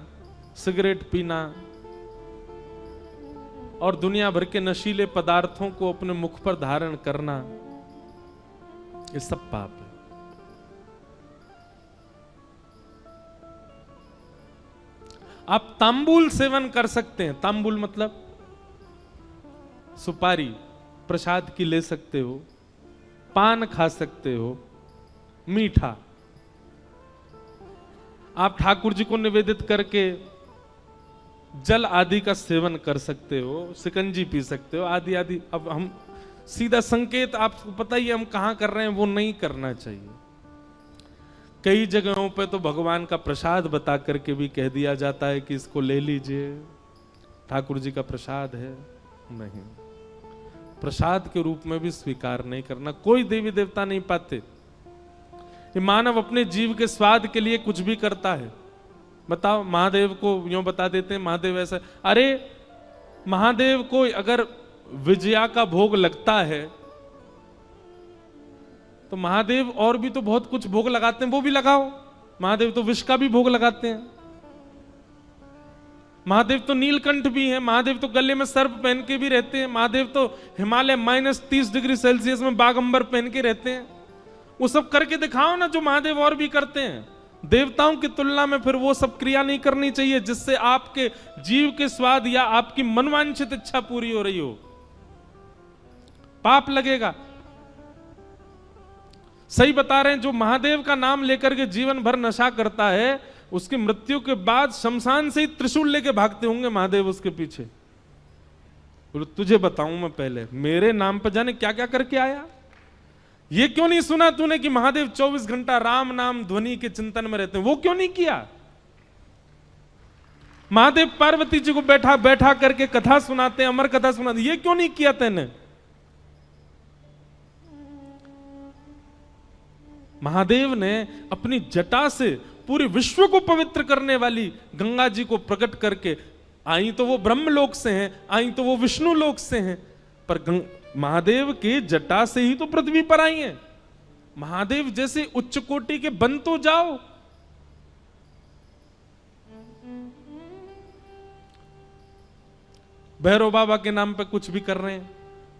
सिगरेट पीना और दुनिया भर के नशीले पदार्थों को अपने मुख पर धारण करना, ये सब पाप है। आप तांबूल सेवन कर सकते हैं। तांबूल मतलब सुपारी प्रसाद की ले सकते हो, पान खा सकते हो, मीठा आप ठाकुर जी को निवेदित करके जल आदि का सेवन कर सकते हो, शिकंजी पी सकते हो, आदि आदि। अब हम सीधा संकेत, आपको पता ही हम कहां कर रहे हैं, वो नहीं करना चाहिए। कई जगहों पे तो भगवान का प्रसाद बता करके भी कह दिया जाता है कि इसको ले लीजिए, ठाकुर जी का प्रसाद है। नहीं, प्रसाद के रूप में भी स्वीकार नहीं करना। कोई देवी देवता नहीं पाते। ये मानव अपने जीव के स्वाद के लिए कुछ भी करता है। बताओ, महादेव को यूं बता देते हैं महादेव ऐसा। अरे महादेव को अगर विजया का भोग लगता है तो महादेव और भी तो बहुत कुछ भोग लगाते हैं, वो भी लगाओ। महादेव तो विष का भी भोग लगाते हैं। महादेव तो नीलकंठ भी हैं, महादेव तो गले में सर्प पहन के भी रहते हैं, महादेव तो हिमालय -30 डिग्री सेल्सियस में बागंबर पहन के रहते हैं। वो सब करके दिखाओ ना जो महादेव और भी करते हैं। देवताओं की तुलना में फिर वो सब क्रिया नहीं करनी चाहिए जिससे आपके जीव के स्वाद या आपकी मनवांछित इच्छा पूरी हो रही हो। पाप लगेगा। सही बता रहे हैं, जो महादेव का नाम लेकर के जीवन भर नशा करता है, उसकी मृत्यु के बाद शमशान से ही त्रिशूल लेके भागते होंगे महादेव उसके पीछे। बोलो तुझे बताऊं मैं, पहले मेरे नाम पर जाने क्या क्या करके आया। ये क्यों नहीं सुना तूने कि महादेव 24 घंटा राम नाम ध्वनि के चिंतन में रहते हैं? वो क्यों नहीं किया? महादेव पार्वती जी को बैठा बैठा करके कथा सुनाते हैं, अमर कथा सुनाते, ये क्यों नहीं किया तेने? महादेव ने अपनी जटा से पूरे विश्व को पवित्र करने वाली गंगा जी को प्रकट करके, आई तो वो ब्रह्मलोक से हैं, आई तो वो विष्णु लोक से हैं, पर महादेव के जटा से ही तो पृथ्वी पर आई हैं। महादेव जैसे उच्च कोटि के बन तो जाओ। भैरव बाबा के नाम पे कुछ भी कर रहे हैं,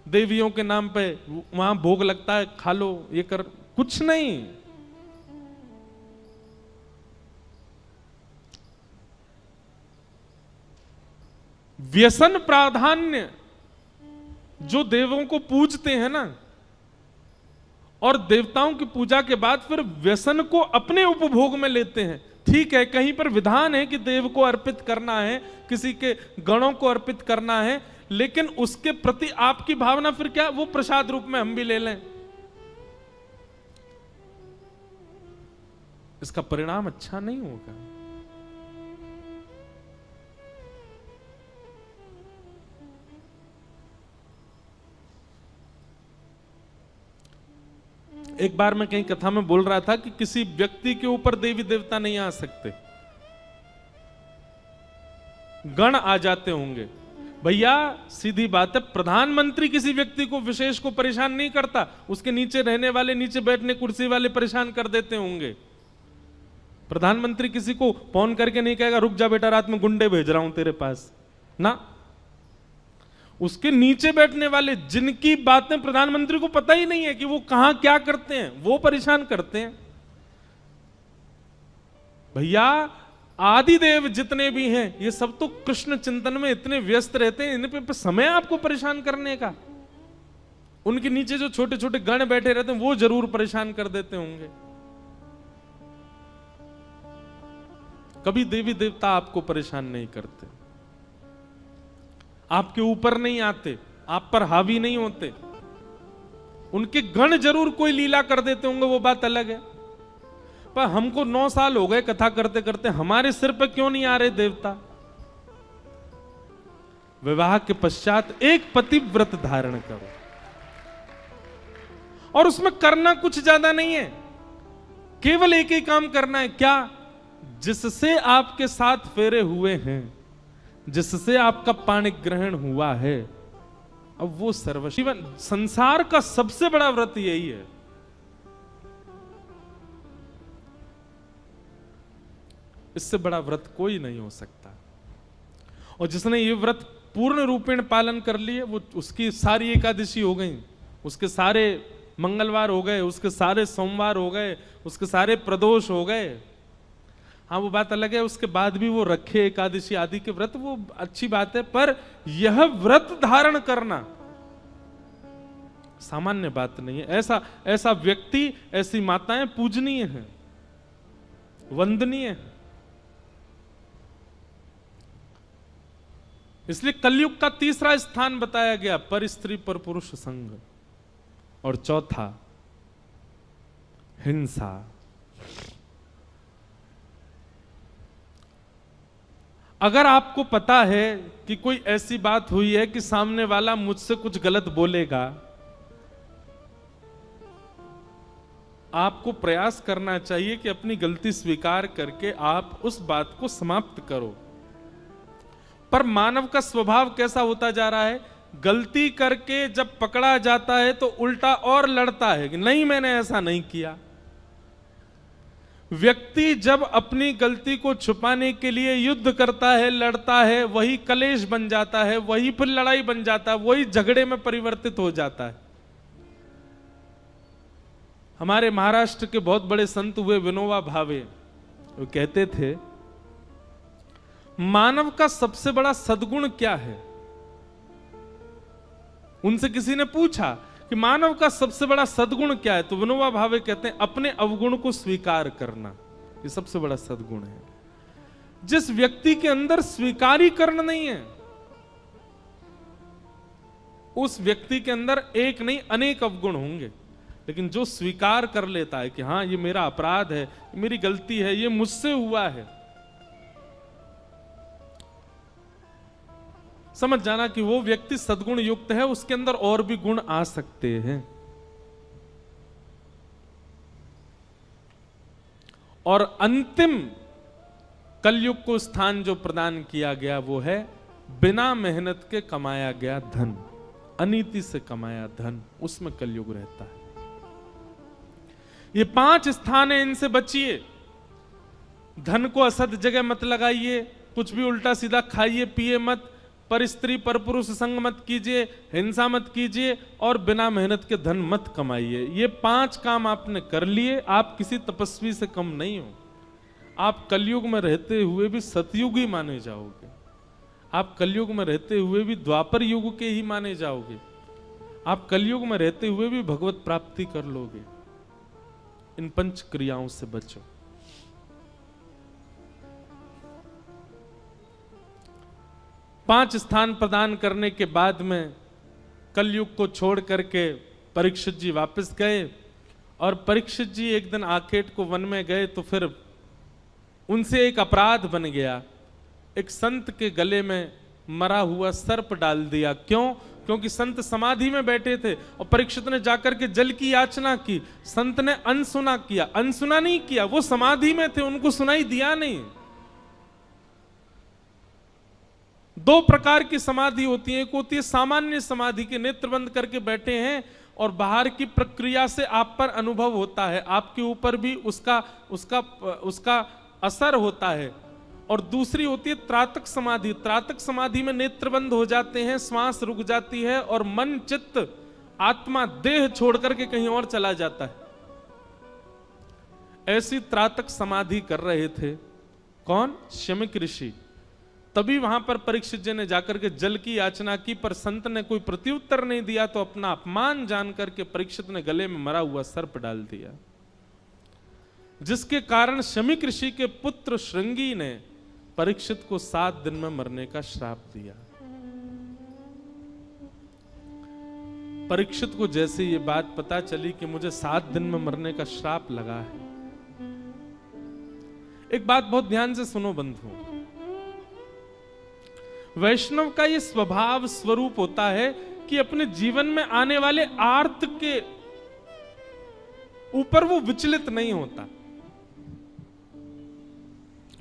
देवियों के नाम पे वहां भोग लगता है, खा लो, ये कर, कुछ नहीं। व्यसन प्राधान्य, जो देवों को पूजते हैं ना, और देवताओं की पूजा के बाद फिर व्यसन को अपने उपभोग में लेते हैं। ठीक है, कहीं पर विधान है कि देव को अर्पित करना है, किसी के गणों को अर्पित करना है, लेकिन उसके प्रति आपकी भावना फिर क्या, वो प्रसाद रूप में हम भी ले लें, इसका परिणाम अच्छा नहीं होगा। एक बार मैं कहीं कथा में बोल रहा था कि किसी व्यक्ति के ऊपर देवी देवता नहीं आ सकते, गण आ जाते होंगे। भैया सीधी बात है, प्रधानमंत्री किसी व्यक्ति को विशेष को परेशान नहीं करता, उसके नीचे रहने वाले, नीचे बैठने कुर्सी वाले परेशान कर देते होंगे। प्रधानमंत्री किसी को फोन करके नहीं कहेगा रुक जा बेटा रात में गुंडे भेज रहा हूं तेरे पास ना। उसके नीचे बैठने वाले जिनकी बातें प्रधानमंत्री को पता ही नहीं है कि वो कहां क्या करते हैं, वो परेशान करते हैं। भैया आदिदेव जितने भी हैं ये सब तो कृष्ण चिंतन में इतने व्यस्त रहते हैं, इन पे समय आपको परेशान करने का। उनके नीचे जो छोटे छोटे गण बैठे रहते हैं वो जरूर परेशान कर देते होंगे। कभी देवी देवता आपको परेशान नहीं करते, आपके ऊपर नहीं आते, आप पर हावी नहीं होते। उनके गण जरूर कोई लीला कर देते होंगे, वो बात अलग है। पर हमको 9 साल हो गए कथा करते करते, हमारे सिर पर क्यों नहीं आ रहे देवता? विवाह के पश्चात एक पतिव्रत धारण करो, और उसमें करना कुछ ज्यादा नहीं है, केवल एक ही काम करना है। क्या? जिससे आपके 7 फेरे हुए हैं, जिससे आपका पाणी ग्रहण हुआ है, अब वो सर्वस्व। संसार का सबसे बड़ा व्रत यही है। इससे बड़ा व्रत कोई नहीं हो सकता। और जिसने ये व्रत पूर्ण रूपेण पालन कर लिए, वो उसकी सारी एकादशी हो गई, उसके सारे मंगलवार हो गए, उसके सारे सोमवार हो गए, उसके सारे प्रदोष हो गए। हाँ वो बात अलग है, उसके बाद भी वो रखे एकादशी आदि के व्रत, वो अच्छी बात है। पर यह व्रत धारण करना सामान्य बात नहीं है। ऐसा व्यक्ति, ऐसी माताएं पूजनीय हैं, वंदनीय है। इसलिए कलयुग का तीसरा स्थान बताया गया पर स्त्री पर पुरुष संग, और चौथा हिंसा। अगर आपको पता है कि कोई ऐसी बात हुई है कि सामने वाला मुझसे कुछ गलत बोलेगा, आपको प्रयास करना चाहिए कि अपनी गलती स्वीकार करके आप उस बात को समाप्त करो। पर मानव का स्वभाव कैसा होता जा रहा है, गलती करके जब पकड़ा जाता है तो उल्टा और लड़ता है कि नहीं मैंने ऐसा नहीं किया। व्यक्ति जब अपनी गलती को छुपाने के लिए युद्ध करता है, लड़ता है, वही कलेश बन जाता है, वही फिर लड़ाई बन जाता है, वही झगड़े में परिवर्तित हो जाता है। हमारे महाराष्ट्र के बहुत बड़े संत हुए विनोबा भावे, वो कहते थे मानव का सबसे बड़ा सद्गुण क्या है। उनसे किसी ने पूछा कि मानव का सबसे बड़ा सद्गुण क्या है, तो विनोबा भावे कहते हैं अपने अवगुण को स्वीकार करना, ये सबसे बड़ा सद्गुण है। जिस व्यक्ति के अंदर स्वीकारीकरण नहीं है, उस व्यक्ति के अंदर एक नहीं अनेक अवगुण होंगे। लेकिन जो स्वीकार कर लेता है कि हाँ ये मेरा अपराध है, मेरी गलती है, ये मुझसे हुआ है, समझ जाना कि वो व्यक्ति सद्गुण युक्त है, उसके अंदर और भी गुण आ सकते हैं। और अंतिम कलयुग को स्थान जो प्रदान किया गया वो है बिना मेहनत के कमाया गया धन, अनीति से कमाया धन, उसमें कलयुग रहता है। ये 5 स्थान है, इनसे बचिए। धन को असद जगह मत लगाइए, कुछ भी उल्टा सीधा खाइए पिए मत, पर स्त्री पर पुरुष संग मत कीजिए, हिंसा मत कीजिए, और बिना मेहनत के धन मत कमाइए। ये 5 काम आपने कर लिए, आप किसी तपस्वी से कम नहीं हो। आप कलयुग में रहते हुए भी सतयुगी माने जाओगे, आप कलयुग में रहते हुए भी द्वापर युग के ही माने जाओगे, आप कलयुग में रहते हुए भी भगवत प्राप्ति कर लोगे। इन 5 क्रियाओं से बचो। पांच स्थान प्रदान करने के बाद में कलयुग को छोड़ करके परीक्षित जी वापस गए, और परीक्षित जी एक दिन आकेट को वन में गए तो फिर उनसे एक अपराध बन गया। एक संत के गले में मरा हुआ सर्प डाल दिया। क्यों? क्योंकि संत समाधि में बैठे थे और परीक्षित ने जाकर के जल की याचना की। संत ने अनसुना किया, अनसुना नहीं किया, वो समाधि में थे, उनको सुनाई दिया नहीं। दो प्रकार की समाधि होती है। एक होती है सामान्य समाधि के नेत्र बंद करके बैठे हैं और बाहर की प्रक्रिया से आप पर अनुभव होता है, आपके ऊपर भी उसका असर होता है। और दूसरी होती है त्राटक समाधि। त्राटक समाधि में नेत्र बंद हो जाते हैं, श्वास रुक जाती है और मन चित्त आत्मा देह छोड़ करके कहीं और चला जाता है। ऐसी त्राटक समाधि कर रहे थे कौन? शमीक ऋषि। तभी वहां पर परीक्षित जी ने जाकर के जल की याचना की, पर संत ने कोई प्रत्युत्तर नहीं दिया, तो अपना अपमान जान करके परीक्षित ने गले में मरा हुआ सर्प डाल दिया, जिसके कारण शमीक ऋषि के पुत्र श्रृंगी ने परीक्षित को 7 दिन में मरने का श्राप दिया। परीक्षित को जैसे ये बात पता चली कि मुझे 7 दिन में मरने का श्राप लगा है, एक बात बहुत ध्यान से सुनो बंधुओं, वैष्णव का ये स्वभाव स्वरूप होता है कि अपने जीवन में आने वाले आर्त के ऊपर वो विचलित नहीं होता।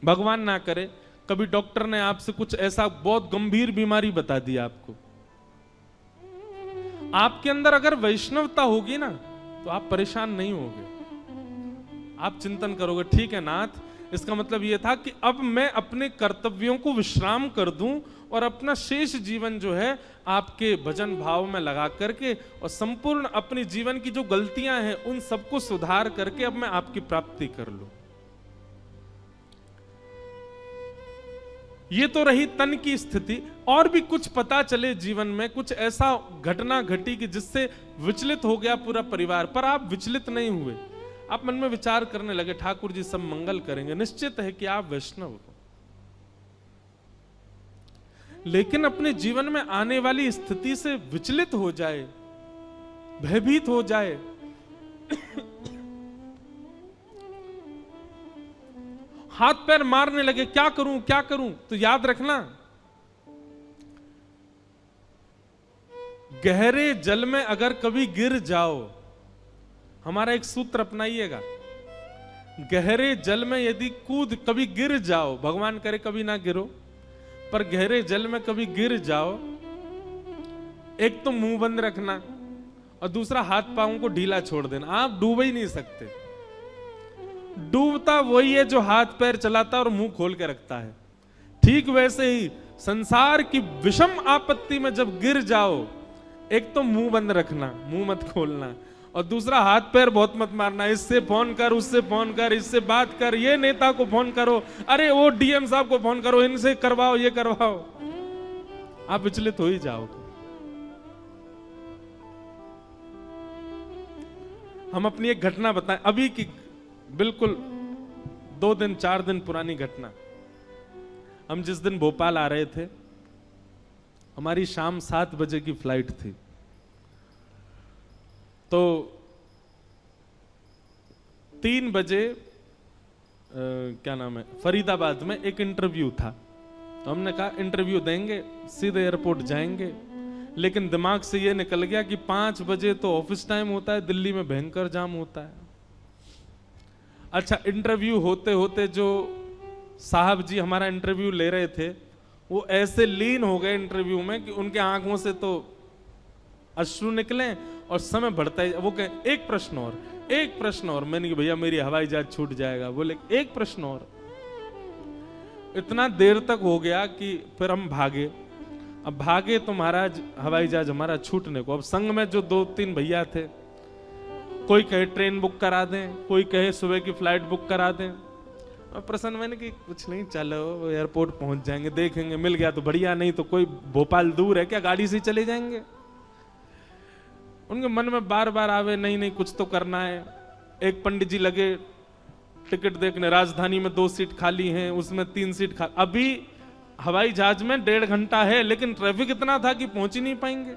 भगवान ना करे कभी डॉक्टर ने आपसे कुछ ऐसा बहुत गंभीर बीमारी बता दी आपको, आपके अंदर अगर वैष्णवता होगी ना तो आप परेशान नहीं होगे। आप चिंतन करोगे ठीक है नाथ, इसका मतलब यह था कि अब मैं अपने कर्तव्यों को विश्राम कर दूं और अपना शेष जीवन जो है आपके भजन भाव में लगा करके और संपूर्ण अपने जीवन की जो गलतियां हैं उन सबको सुधार करके अब मैं आपकी प्राप्ति कर लूं। ये तो रही तन की स्थिति। और भी कुछ पता चले जीवन में, कुछ ऐसा घटना घटी कि जिससे विचलित हो गया पूरा परिवार, पर आप विचलित नहीं हुए। आप मन में विचार करने लगे ठाकुर जी सब मंगल करेंगे, निश्चित है कि आप वैष्णव हो। लेकिन अपने जीवन में आने वाली स्थिति से विचलित हो जाए, भयभीत हो जाए, हाथ पैर मारने लगे क्या करूं क्या करूं, तो याद रखना गहरे जल में अगर कभी गिर जाओ, हमारा एक सूत्र अपनाइएगा, गहरे जल में यदि कूद कभी गिर जाओ, भगवान करे कभी ना गिरो, पर गहरे जल में कभी गिर जाओ, एक तो मुंह बंद रखना और दूसरा हाथ पांव को ढीला छोड़ देना। आप डूब ही नहीं सकते। डूबता वही है जो हाथ पैर चलाता और मुंह खोल के रखता है। ठीक वैसे ही संसार की विषम आपत्ति में जब गिर जाओ, एक तो मुंह बंद रखना, मुंह मत खोलना, और दूसरा हाथ पैर बहुत मत मारना। इससे फोन कर, उससे फोन कर, इससे बात कर, ये नेता को फोन करो, अरे वो डीएम साहब को फोन करो, इनसे करवाओ, ये करवाओ। आप विचलित हो ही जाओगे। हम अपनी एक घटना बताएं, अभी की बिल्कुल 2 दिन 4 दिन पुरानी घटना। हम जिस दिन भोपाल आ रहे थे, हमारी शाम 7 बजे की फ्लाइट थी, तो 3 बजे क्या नाम है, फरीदाबाद में एक इंटरव्यू था। तो हमने कहा इंटरव्यू देंगे, सीधे एयरपोर्ट जाएंगे, लेकिन दिमाग से ये निकल गया कि 5 बजे तो ऑफिस टाइम होता है, दिल्ली में भयंकर जाम होता है। अच्छा, इंटरव्यू होते होते जो साहब जी हमारा इंटरव्यू ले रहे थे, वो ऐसे लीन हो गए इंटरव्यू में कि उनके आंखों से तो अश्रु निकले और समय बढ़ता है। वो कहे एक प्रश्न और, एक प्रश्न और। मैंने कहा भैया मेरी हवाई जहाज छूट जाएगा। बोले एक प्रश्न और। इतना देर तक हो गया कि फिर हम भागे। अब भागे तो महाराज हवाई जहाज हमारा छूटने को। अब संग में जो 2-3 भैया थे, कोई कहे ट्रेन बुक करा दें, कोई कहे सुबह की फ्लाइट बुक करा दें। और प्रसन्न मैंने कि कुछ नहीं, चलो एयरपोर्ट पहुंच जाएंगे, देखेंगे, मिल गया तो बढ़िया, नहीं तो कोई भोपाल दूर है क्या, गाड़ी से चले जाएंगे। उनके मन में बार बार आवे नहीं नहीं कुछ तो करना है। एक पंडित जी लगे टिकट देखने, राजधानी में 2 सीट खाली हैं, उसमें 3 सीट खाली। अभी हवाई जहाज में 1.5 घंटा है, लेकिन ट्रैफिक इतना था कि पहुंच ही नहीं पाएंगे।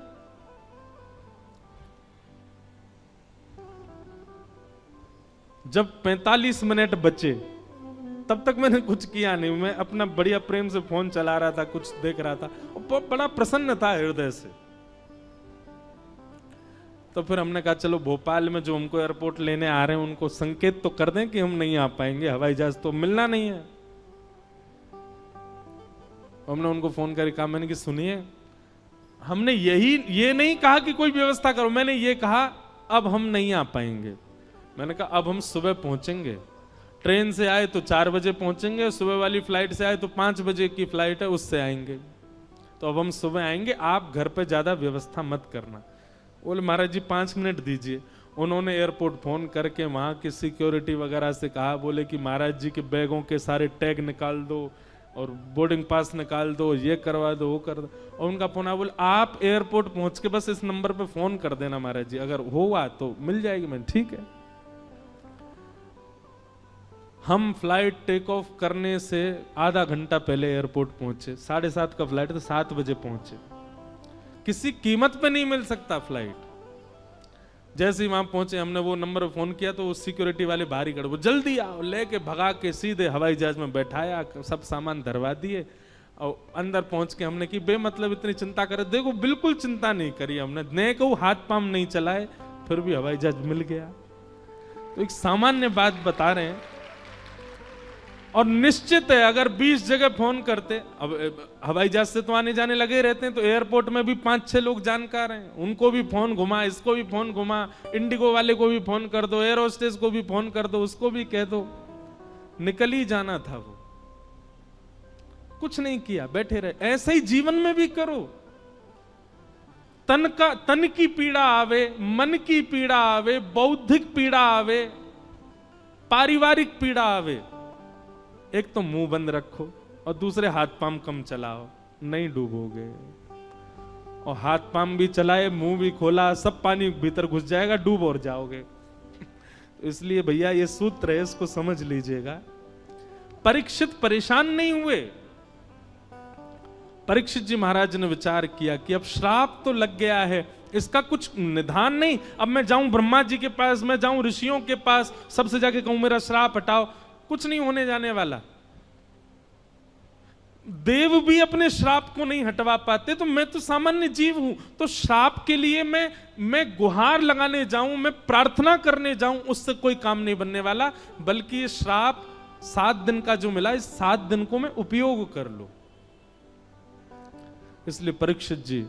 जब 45 मिनट बचे तब तक मैंने कुछ किया नहीं, मैं अपना बढ़िया प्रेम से फोन चला रहा था, कुछ देख रहा था, और बड़ा प्रसन्न था हृदय से। तो फिर हमने कहा चलो भोपाल में जो हमको एयरपोर्ट लेने आ रहे हैं उनको संकेत तो कर दें कि हम नहीं आ पाएंगे, हवाई जहाज तो मिलना नहीं है। हमने उनको फोन करके कहा, मैंने कि सुनिए, हमने ये नहीं कहा कि कोई व्यवस्था करो, मैंने ये कहा अब हम नहीं आ पाएंगे। मैंने कहा अब हम सुबह पहुंचेंगे, ट्रेन से आए तो 4 बजे पहुंचेंगे, सुबह वाली फ्लाइट से आए तो 5 बजे की फ्लाइट है उससे आएंगे, तो अब हम सुबह आएंगे, आप घर पे ज्यादा व्यवस्था मत करना। बोले महाराज जी 5 मिनट दीजिए। उन्होंने एयरपोर्ट फोन करके वहां की सिक्योरिटी वगैरह से कहा, बोले कि महाराज जी के बैगों के सारे टैग निकाल दो और बोर्डिंग पास निकाल दो, ये करवा दो, वो कर दो। और उनका फोन आया, बोले आप एयरपोर्ट पहुंच के बस इस नंबर पे फोन कर देना महाराज जी, अगर हुआ तो मिल जाएगी। मैं ठीक है। हम फ्लाइट टेक ऑफ करने से आधा घंटा पहले एयरपोर्ट पहुंचे, 7:30 का फ्लाइट था, 7 बजे पहुंचे। किसी कीमत पे नहीं मिल सकता फ्लाइट। जैसे ही वहां पहुंचे, हमने वो नंबर पे फोन किया तो वो सिक्योरिटी वाले बाहर ही खड़े, वो जल्दी आओ, लेके भगा के सीधे हवाई जहाज में बैठाया, सब सामान धरवा दिए और अंदर पहुंच के हमने की बेमतलब इतनी चिंता करे। देखो बिल्कुल चिंता नहीं करी हमने, ने को हाथ पांव नहीं चलाए, फिर भी हवाई जहाज मिल गया। तो एक सामान्य बात बता रहे हैं। और निश्चित है अगर 20 जगह फोन करते, अब हवाई जहाज से तो आने जाने लगे रहते हैं, तो एयरपोर्ट में भी 5-6 लोग जानकार हैं, उनको भी फोन घुमा, इसको भी फोन घुमा, इंडिगो वाले को भी फोन कर दो, एयर होस्टेस को भी फोन कर दो, उसको भी कह दो, निकल ही जाना था। वो कुछ नहीं किया, बैठे रहे। ऐसे ही जीवन में भी करो। तन की पीड़ा आवे, मन की पीड़ा आवे, बौद्धिक पीड़ा आवे, पारिवारिक पीड़ा आवे, एक तो मुंह बंद रखो और दूसरे हाथ पांव कम चलाओ, नहीं डूबोगे। और हाथ पांव भी चलाए, मुंह भी खोला, सब पानी भीतर घुस जाएगा, डूब और जाओगे। तो इसलिए भैया ये सूत्र है, इसको समझ लीजिएगा। परीक्षित परेशान नहीं हुए। परीक्षित जी महाराज ने विचार किया कि अब श्राप तो लग गया है, इसका कुछ निदान नहीं। अब मैं जाऊं ब्रह्मा जी के पास, मैं जाऊं ऋषियों के पास, सबसे जाके कहूं मेरा श्राप हटाओ, कुछ नहीं होने जाने वाला। देव भी अपने श्राप को नहीं हटवा पाते, तो मैं तो सामान्य जीव हूं, तो श्राप के लिए मैं गुहार लगाने जाऊं, मैं प्रार्थना करने जाऊं, उससे कोई काम नहीं बनने वाला। बल्कि ये श्राप 7 दिन का जो मिला, इस 7 दिन को मैं उपयोग कर लूं। इसलिए परीक्षित जी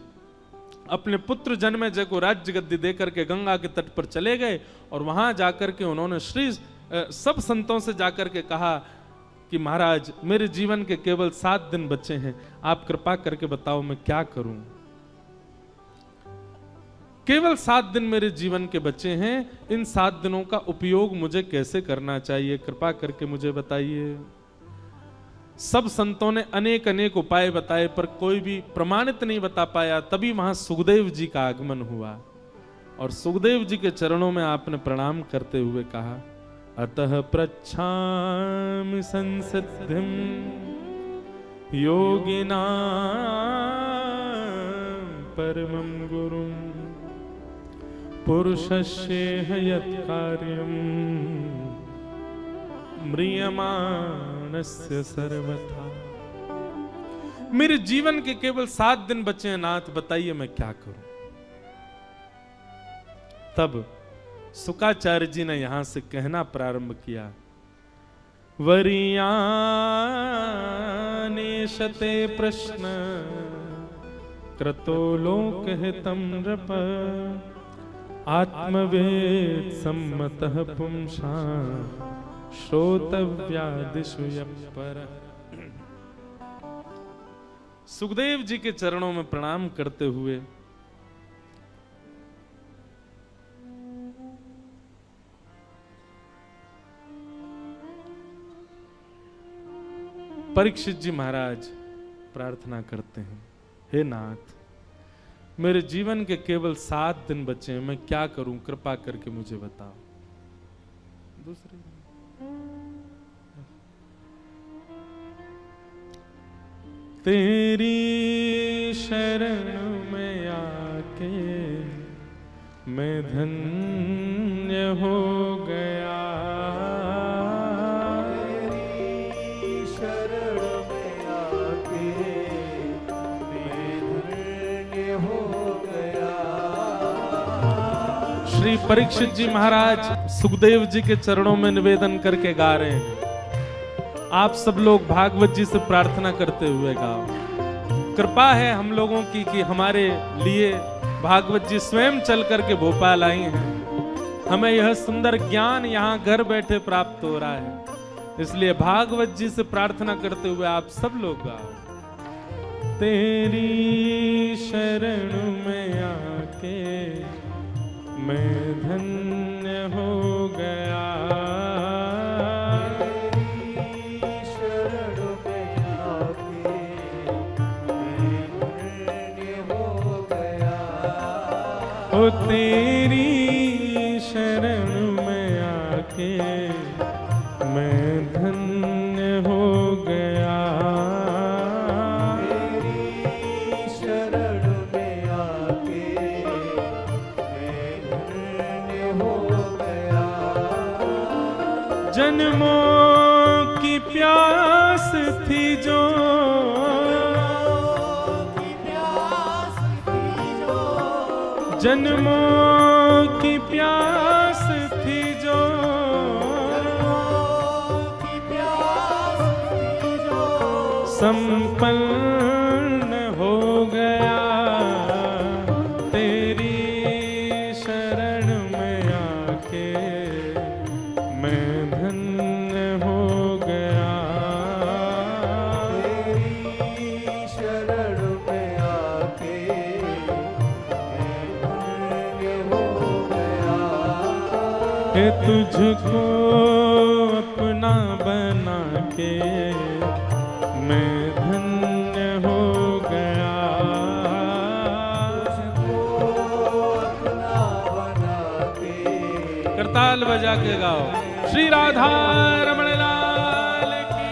अपने पुत्र जन्मेजय को राज्य गद्दी देकर के गंगा के तट पर चले गए और वहां जाकर के उन्होंने सब संतों से जाकर के कहा कि महाराज मेरे जीवन के केवल 7 दिन बचे हैं, आप कृपा करके बताओ मैं क्या करूं। केवल 7 दिन मेरे जीवन के बचे हैं, इन 7 दिनों का उपयोग मुझे कैसे करना चाहिए, कृपा करके मुझे बताइए। सब संतों ने अनेक अनेक उपाय बताए, पर कोई भी प्रमाणित नहीं बता पाया। तभी वहां सुखदेव जी का आगमन हुआ और सुखदेव जी के चरणों में आपने प्रणाम करते हुए कहा, अतः पृच्छामि संसिद्धिं योगिनां परमं गुरुं पुरुषस्येह यत् कार्यं म्रियमाणस्य सर्वथा। मेरे जीवन के केवल 7 दिन बचे हैं नाथ, बताइए मैं क्या करूं। तब शुकाचार्य जी ने यहां से कहना प्रारंभ किया, वरीयानेशते प्रश्न क्रतो लोकहितं नृप आत्मवेद सम्मतः पुंसा श्रोतव्यादिषु यपर। सुखदेव जी के चरणों में प्रणाम करते हुए परीक्षित जी महाराज प्रार्थना करते हैं, हे नाथ मेरे जीवन के केवल 7 दिन बचे हैं, मैं क्या करूं, कृपा करके मुझे बताओ। दूसरी तेरी शरण में आके मैं धन्य हो गया, श्री परीक्षित जी महाराज सुखदेव जी के चरणों में निवेदन करके गा रहे हैं, आप सब लोग भागवत जी से प्रार्थना करते हुए गाओ। कृपा है हम लोगों की कि हमारे लिए भागवत जी स्वयं चल करके भोपाल आई हैं। हमें यह सुंदर ज्ञान यहाँ घर बैठे प्राप्त हो रहा है, इसलिए भागवत जी से प्रार्थना करते हुए आप सब लोग गाओ। तेरी शरण में आके मैं धन्य हो गया।
तेरी शरण में आके मैं धन्य हो गया।
ओ तेरी शरण में आके मैं धन्य हो गया।
तेरी शरण में आके मैं धन्य हो गया।
जन्मों की प्यास थी जो,
की प्यास थी जो,
जन्मों की प्यास थी जो,
की प्यास थी जो,
संपन्न हो गया। तेरी शरण में आके मैं धन्य हो गया।
तेरी शरण में आके मैं धन्य हो गया।
कि तुझको अपना बना के मैं धन्य हो गया।
तुझको अपना बना के
करताल बजा के गाओ। श्री राधा रमण लाल की।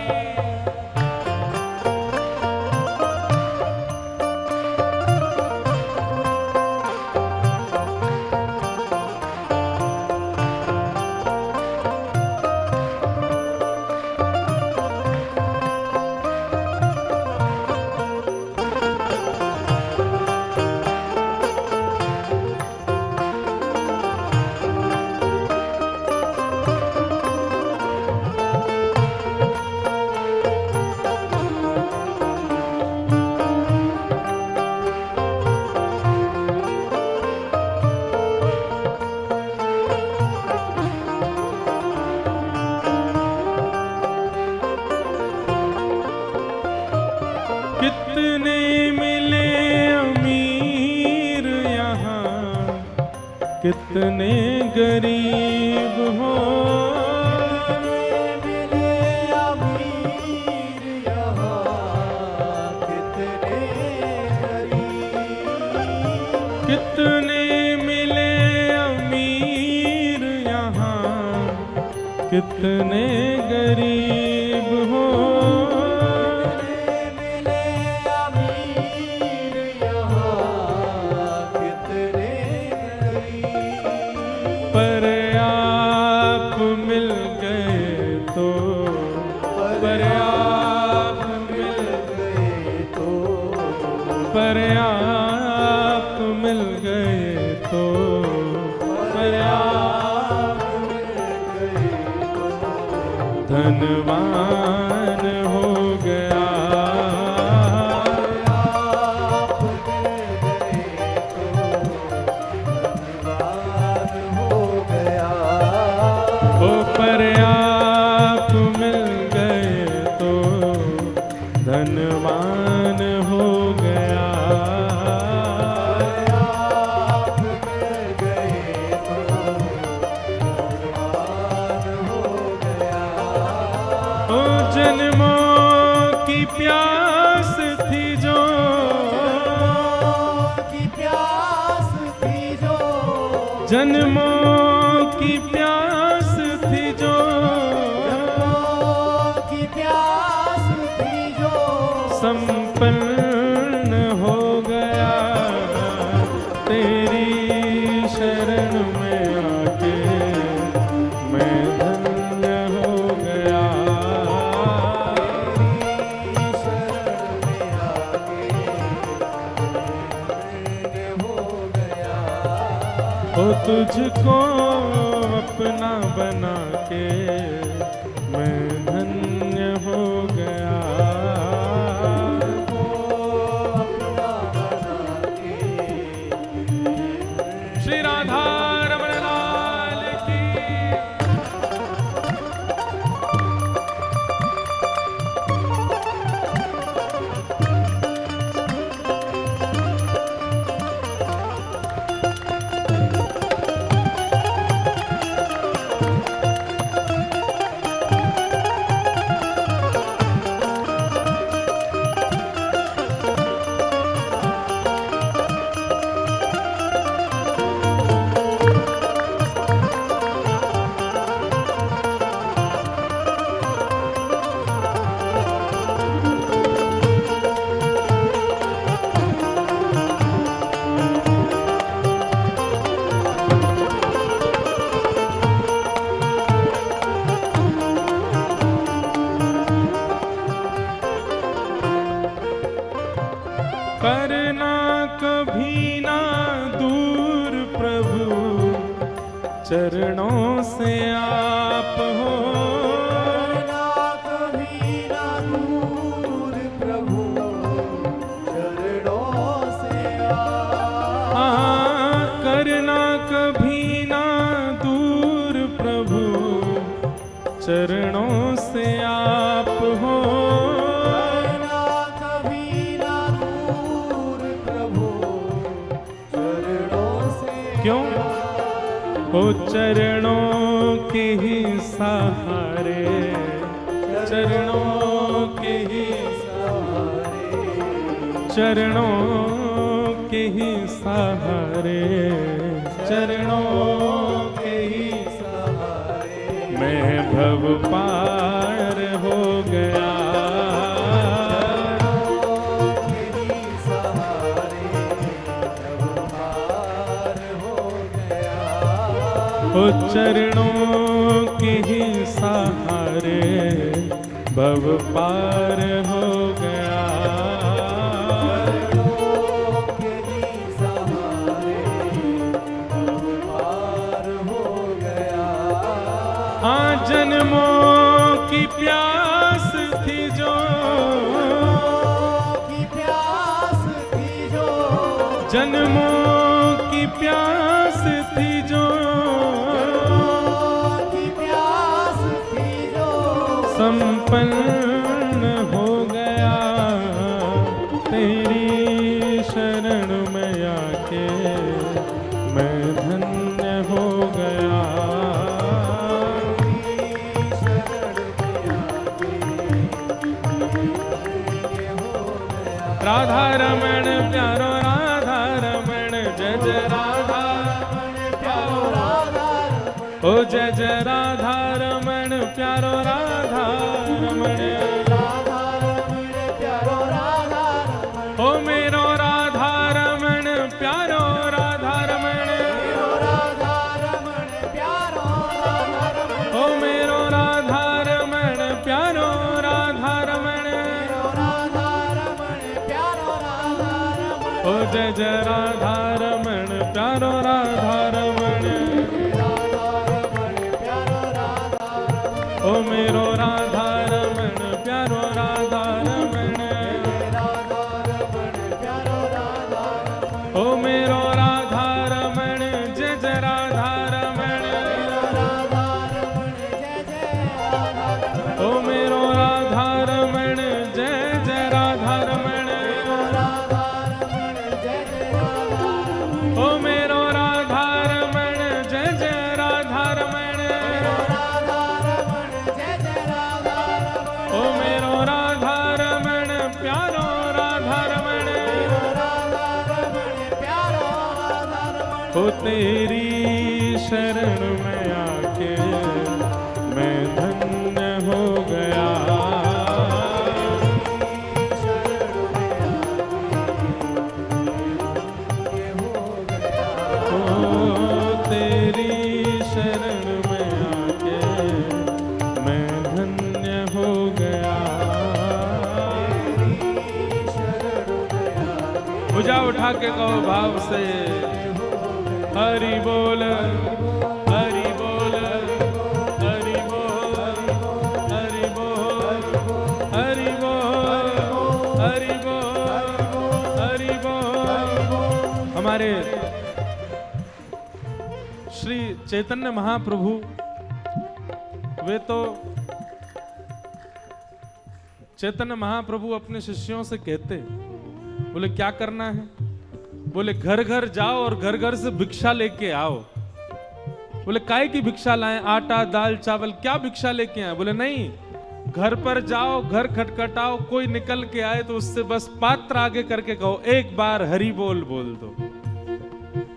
कितने मिले अमीर यहाँ, कितने गरीब हो।
मिले अमीर यहाँ, कितने गरीब।
कितने मिले अमीर यहाँ, कितने गरीब हो।
मिले अमीर यहाँ, कितने गरीब।
पर आप मिल गए तो, पर आप मिल
गए तो,
पर आप मिल गए तो, पर आप धनवान हो गया।
आप मिल गए तो धनवान हो गया।
ओ पर आप मिल गए तो धनवान हो गया।
आप मिल गए तो धनवान हो गया।
ओ जन्मों की प्यास थी जो,
की प्यास थी जो,
जन्मों की प्यास थी जो,
की प्यास थी जो,
संपन्न हो गया। तेरी शरण में आके मैं धन्य हो गया।
तेरी शरण में आके धन्य हो गया।
ओ तुझको अपना बना के मैं धन्य हो करना कभी ना दूर प्रभु, चरणों से आप हो।
करना कभी ना दूर प्रभु, चरणों से आप।
करना कभी ना दूर प्रभु, चरणों से आप हो।
करना कभी ना दूर प्रभु, चरणों से।
क्यों? ओ चरणों के ही सहारे, चरणों के ही
सहारे,
चरणों के ही सहारे, चरणों के ही
सहारे,
मैं भव पार हो गया।
तेरी सहारे, जब पार हो गया।
ओ चरणों के ही सहारे, भव पार हो गया।
तेरी सहारे, जब पार हो गया।
हाँ जन्मों की प्यास थी जो,
की प्यास थी जो,
जन्मों की प्यास थी जो,
की प्यास थी जो,
संपन्न हो गया। तेरी शरण में आके मैं धन्य हो गया। राधा रमण प्यारो राधा रमण, जय जय राधा
प्यारो राधा रमण,
ओ जय जय राधा रमण प्यारो राधा रमण।
राधा रमण प्यारो राधा रमण,
ओ मेरो राधा रमण प्यारो राधा रमण,
राधा रमण प्यारो राधा रमण,
ओ मेरो राधा रमण प्यारो राधा रमण।
राधा रमण प्यारो राधा रमण,
ओ जय जय राधा रमण प्यारो राधा रमण।
राधा रमण प्यारो राधा रमण,
ओ मेरो राधा रमण प्यारो राधा रमण।
राधा रमण प्यारो राधा रमण,
ओ मेरो राधा रमण जय जय राधा रमण।
राधा रमण जय जय राधा रमण,
ओ मेरो राधा रमण जय जय राधा रमण।
राधा रमण जय जय राधा रमण,
ओ मेरो राधा रमण जय जय राधा रमण।
राधा रमण जय जय राधा रमण,
ओ मेरो राधा रमण प्यारो राधा रमण।
राधा रमण प्यारो राधा रमण,
ओ तेरी शरण में आके मैं धन्य हो गया।
ये हो गया।
ओ तेरी शरण में आके मैं धन्य हो गया। भुजा उठा के कहो भाव से, हरि बोल हरि बोल हरि बोल हरि बोल हरि बोल हरि बोल हरि बोल। हमारे श्री चैतन्य महाप्रभु वे तो चैतन्य महाप्रभु अपने शिष्यों से कहते, बोले क्या करना है? बोले घर घर जाओ और घर घर से भिक्षा लेके आओ। बोले काय की भिक्षा लाएं? आटा दाल चावल, क्या भिक्षा लेके आए? बोले नहीं, घर पर जाओ, घर खटखटाओ, कोई निकल के आए तो उससे बस पात्र आगे करके कहो एक बार हरि बोल बोल दो।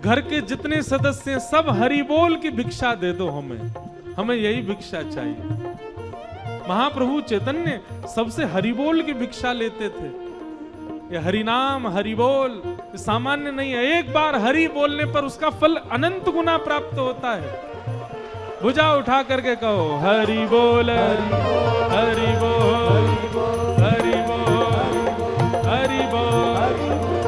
घर के जितने सदस्य हैं सब हरि बोल की भिक्षा दे दो, हमें यही भिक्षा चाहिए। महाप्रभु चैतन्य सबसे हरि बोल की भिक्षा लेते थे। ये हरि नाम हरि बोल सामान्य नहीं है, एक बार हरि बोलने पर उसका फल अनंत गुना प्राप्त होता है। भुजा उठा करके कहो हरि बोल हरि बोल हरि बोल हरि बोल